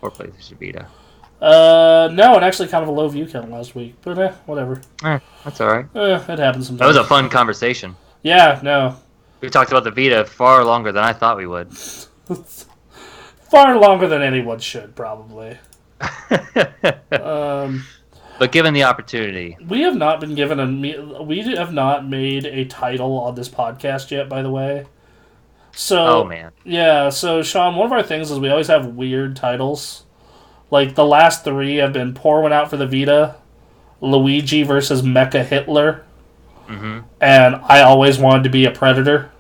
Or PlayStation Vita. No, it actually kind of a low view count last week, but whatever. That's alright. It happens sometimes. That was a fun conversation. Yeah, no. We talked about the Vita far longer than I thought we would. Far longer than anyone should, probably. But given the opportunity, we have not been given we have not made a title on this podcast yet, by the way. So, oh man, yeah. So, Sean, one of our things is we always have weird titles. Like the last 3 have been Pour One Out for the Vita, Luigi versus Mecha Hitler, Mm-hmm. and I always wanted to be a predator.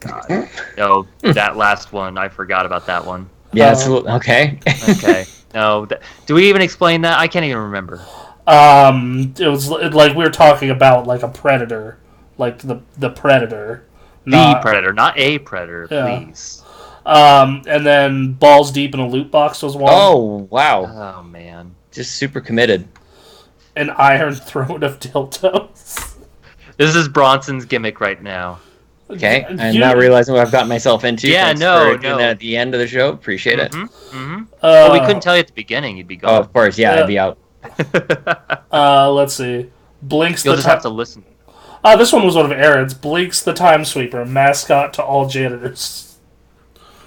God. No, that last one, I forgot about that one. Yeah, okay. Okay. No, do we even explain that? I can't even remember. It was like we were talking about like a predator, like the predator. The predator, not a predator, Yeah. please. And then Balls Deep in a Loot Box was one. Oh, wow. Oh, man. Just super committed. An Iron Throne of Dildos. This is Bronson's gimmick right now. Okay, I'm not realizing what I've gotten myself into. Yeah, Thanks for doing that at the end of the show. Appreciate it. Mm-hmm. Well, we couldn't tell you at the beginning. You'd be gone. Oh, of course. Yeah, I'd be out. Let's see. Blinks You'll the just have to listen. This one was one of Aaron's. Blinks the Time Sweeper, mascot to all janitors.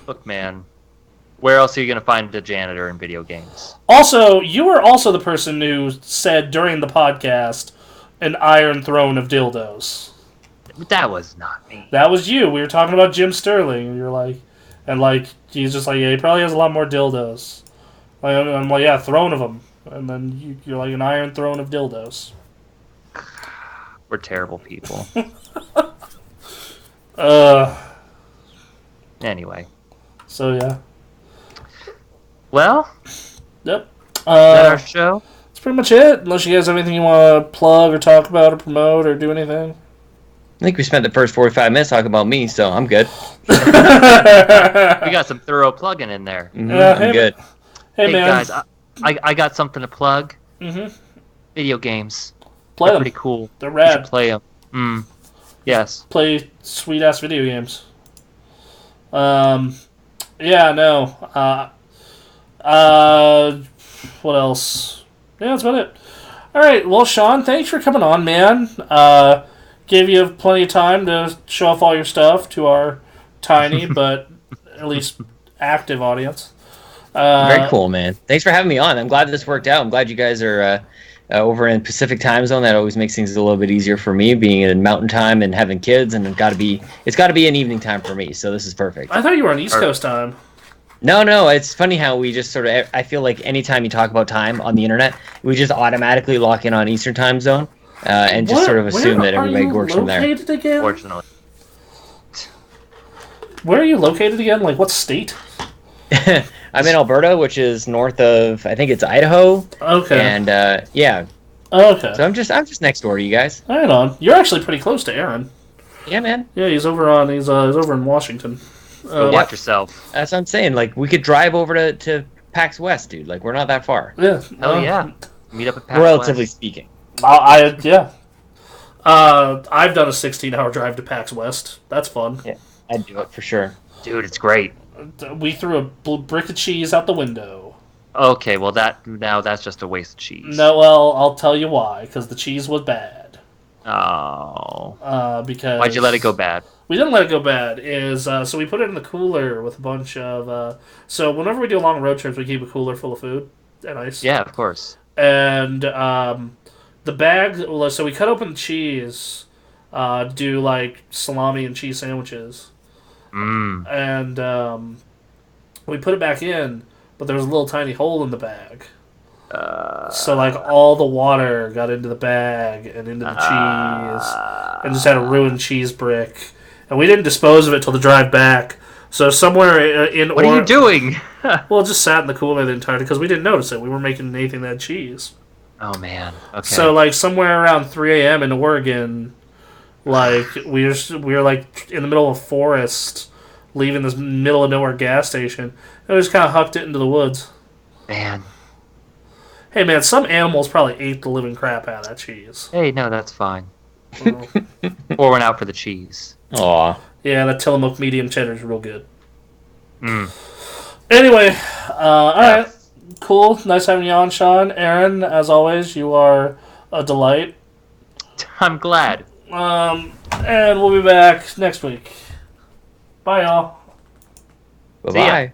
Look, man. Where else are you going to find a janitor in video games? Also, you were also the person who said during the podcast, an Iron Throne of Dildos. That was not me. That was you. We were talking about Jim Sterling. And you're like, he's just like, yeah, he probably has a lot more dildos. I'm like, yeah, throne of them. And then you're like, an Iron Throne of Dildos. We're terrible people. Anyway. So, yeah. Well, Yep. is that our show? That's pretty much it. Unless you guys have anything you want to plug or talk about or promote or do anything. I think we spent the first 45 minutes talking about me, so I'm good. We got some thorough plugging in there. I'm good. Hey, man. Guys, I got something to plug. Mm-hmm. Video games. Play They're them. pretty cool. They're You rad. should play them. Yes. Play sweet-ass video games. Yeah, no. What else? Yeah, that's about it. Alright, well, Sean, thanks for coming on, man. Gave you plenty of time to show off all your stuff to our tiny, but at least active audience. Very cool, man. Thanks for having me on. I'm glad this worked out. I'm glad you guys are over in Pacific time zone. That always makes things a little bit easier for me, being in mountain time and having kids, and it's got to be an evening time for me. So this is perfect. I thought you were on East Coast time. No. It's funny how we just sort of. I feel like anytime you talk about time on the internet, we just automatically lock in on Eastern time zone, and just sort of assume that everybody works from there. Again? Fortunately. Where are you located again? Like what state? I'm in Alberta, which is north of, I think it's Idaho. Okay. And yeah. Okay. So I'm just next door to you guys. Right on. You're actually pretty close to Aaron. Yeah, man. Yeah, he's over in Washington. Go watch yourself. That's what I'm saying. Like, we could drive over to PAX West, dude. Like, we're not that far. Yeah. Oh yeah. Meet up at PAX Relatively West. speaking. Yeah. I've done a 16-hour drive to PAX West. That's fun. Yeah, I'd do it for sure. Dude, it's great. We threw a brick of cheese out the window. Okay, well that's just a waste of cheese. No, well, I'll tell you why. Because the cheese was bad. Oh. Because Why'd you let it go bad? We didn't let it go bad. So we put it in the cooler with a bunch of. So whenever we do long road trips, we keep a cooler full of food and ice. Yeah, of course. And the bag. So we cut open the cheese, do like salami and cheese sandwiches. And we put it back in, but there was a little tiny hole in the bag. So like all the water got into the bag and into the cheese, and just had a ruined cheese brick. And we didn't dispose of it till the drive back. So somewhere in What are you doing? Well, it just sat in the cooler the entire time because we didn't notice it. We were making anything that had cheese. Oh man. Okay. So like somewhere around 3 a.m. in Oregon, like we were like in the middle of a forest, leaving this middle of nowhere gas station, and we just kind of hucked it into the woods. Man. Hey man, some animals probably ate the living crap out of that cheese. Hey, no, that's fine. Pouring out for the cheese. Aw. Yeah, that Tillamook medium cheddar is real good. Anyway, alright. Cool. Nice having you on, Sean. Aaron, as always, you are a delight. I'm glad. And we'll be back next week. Bye, y'all. Bye-bye.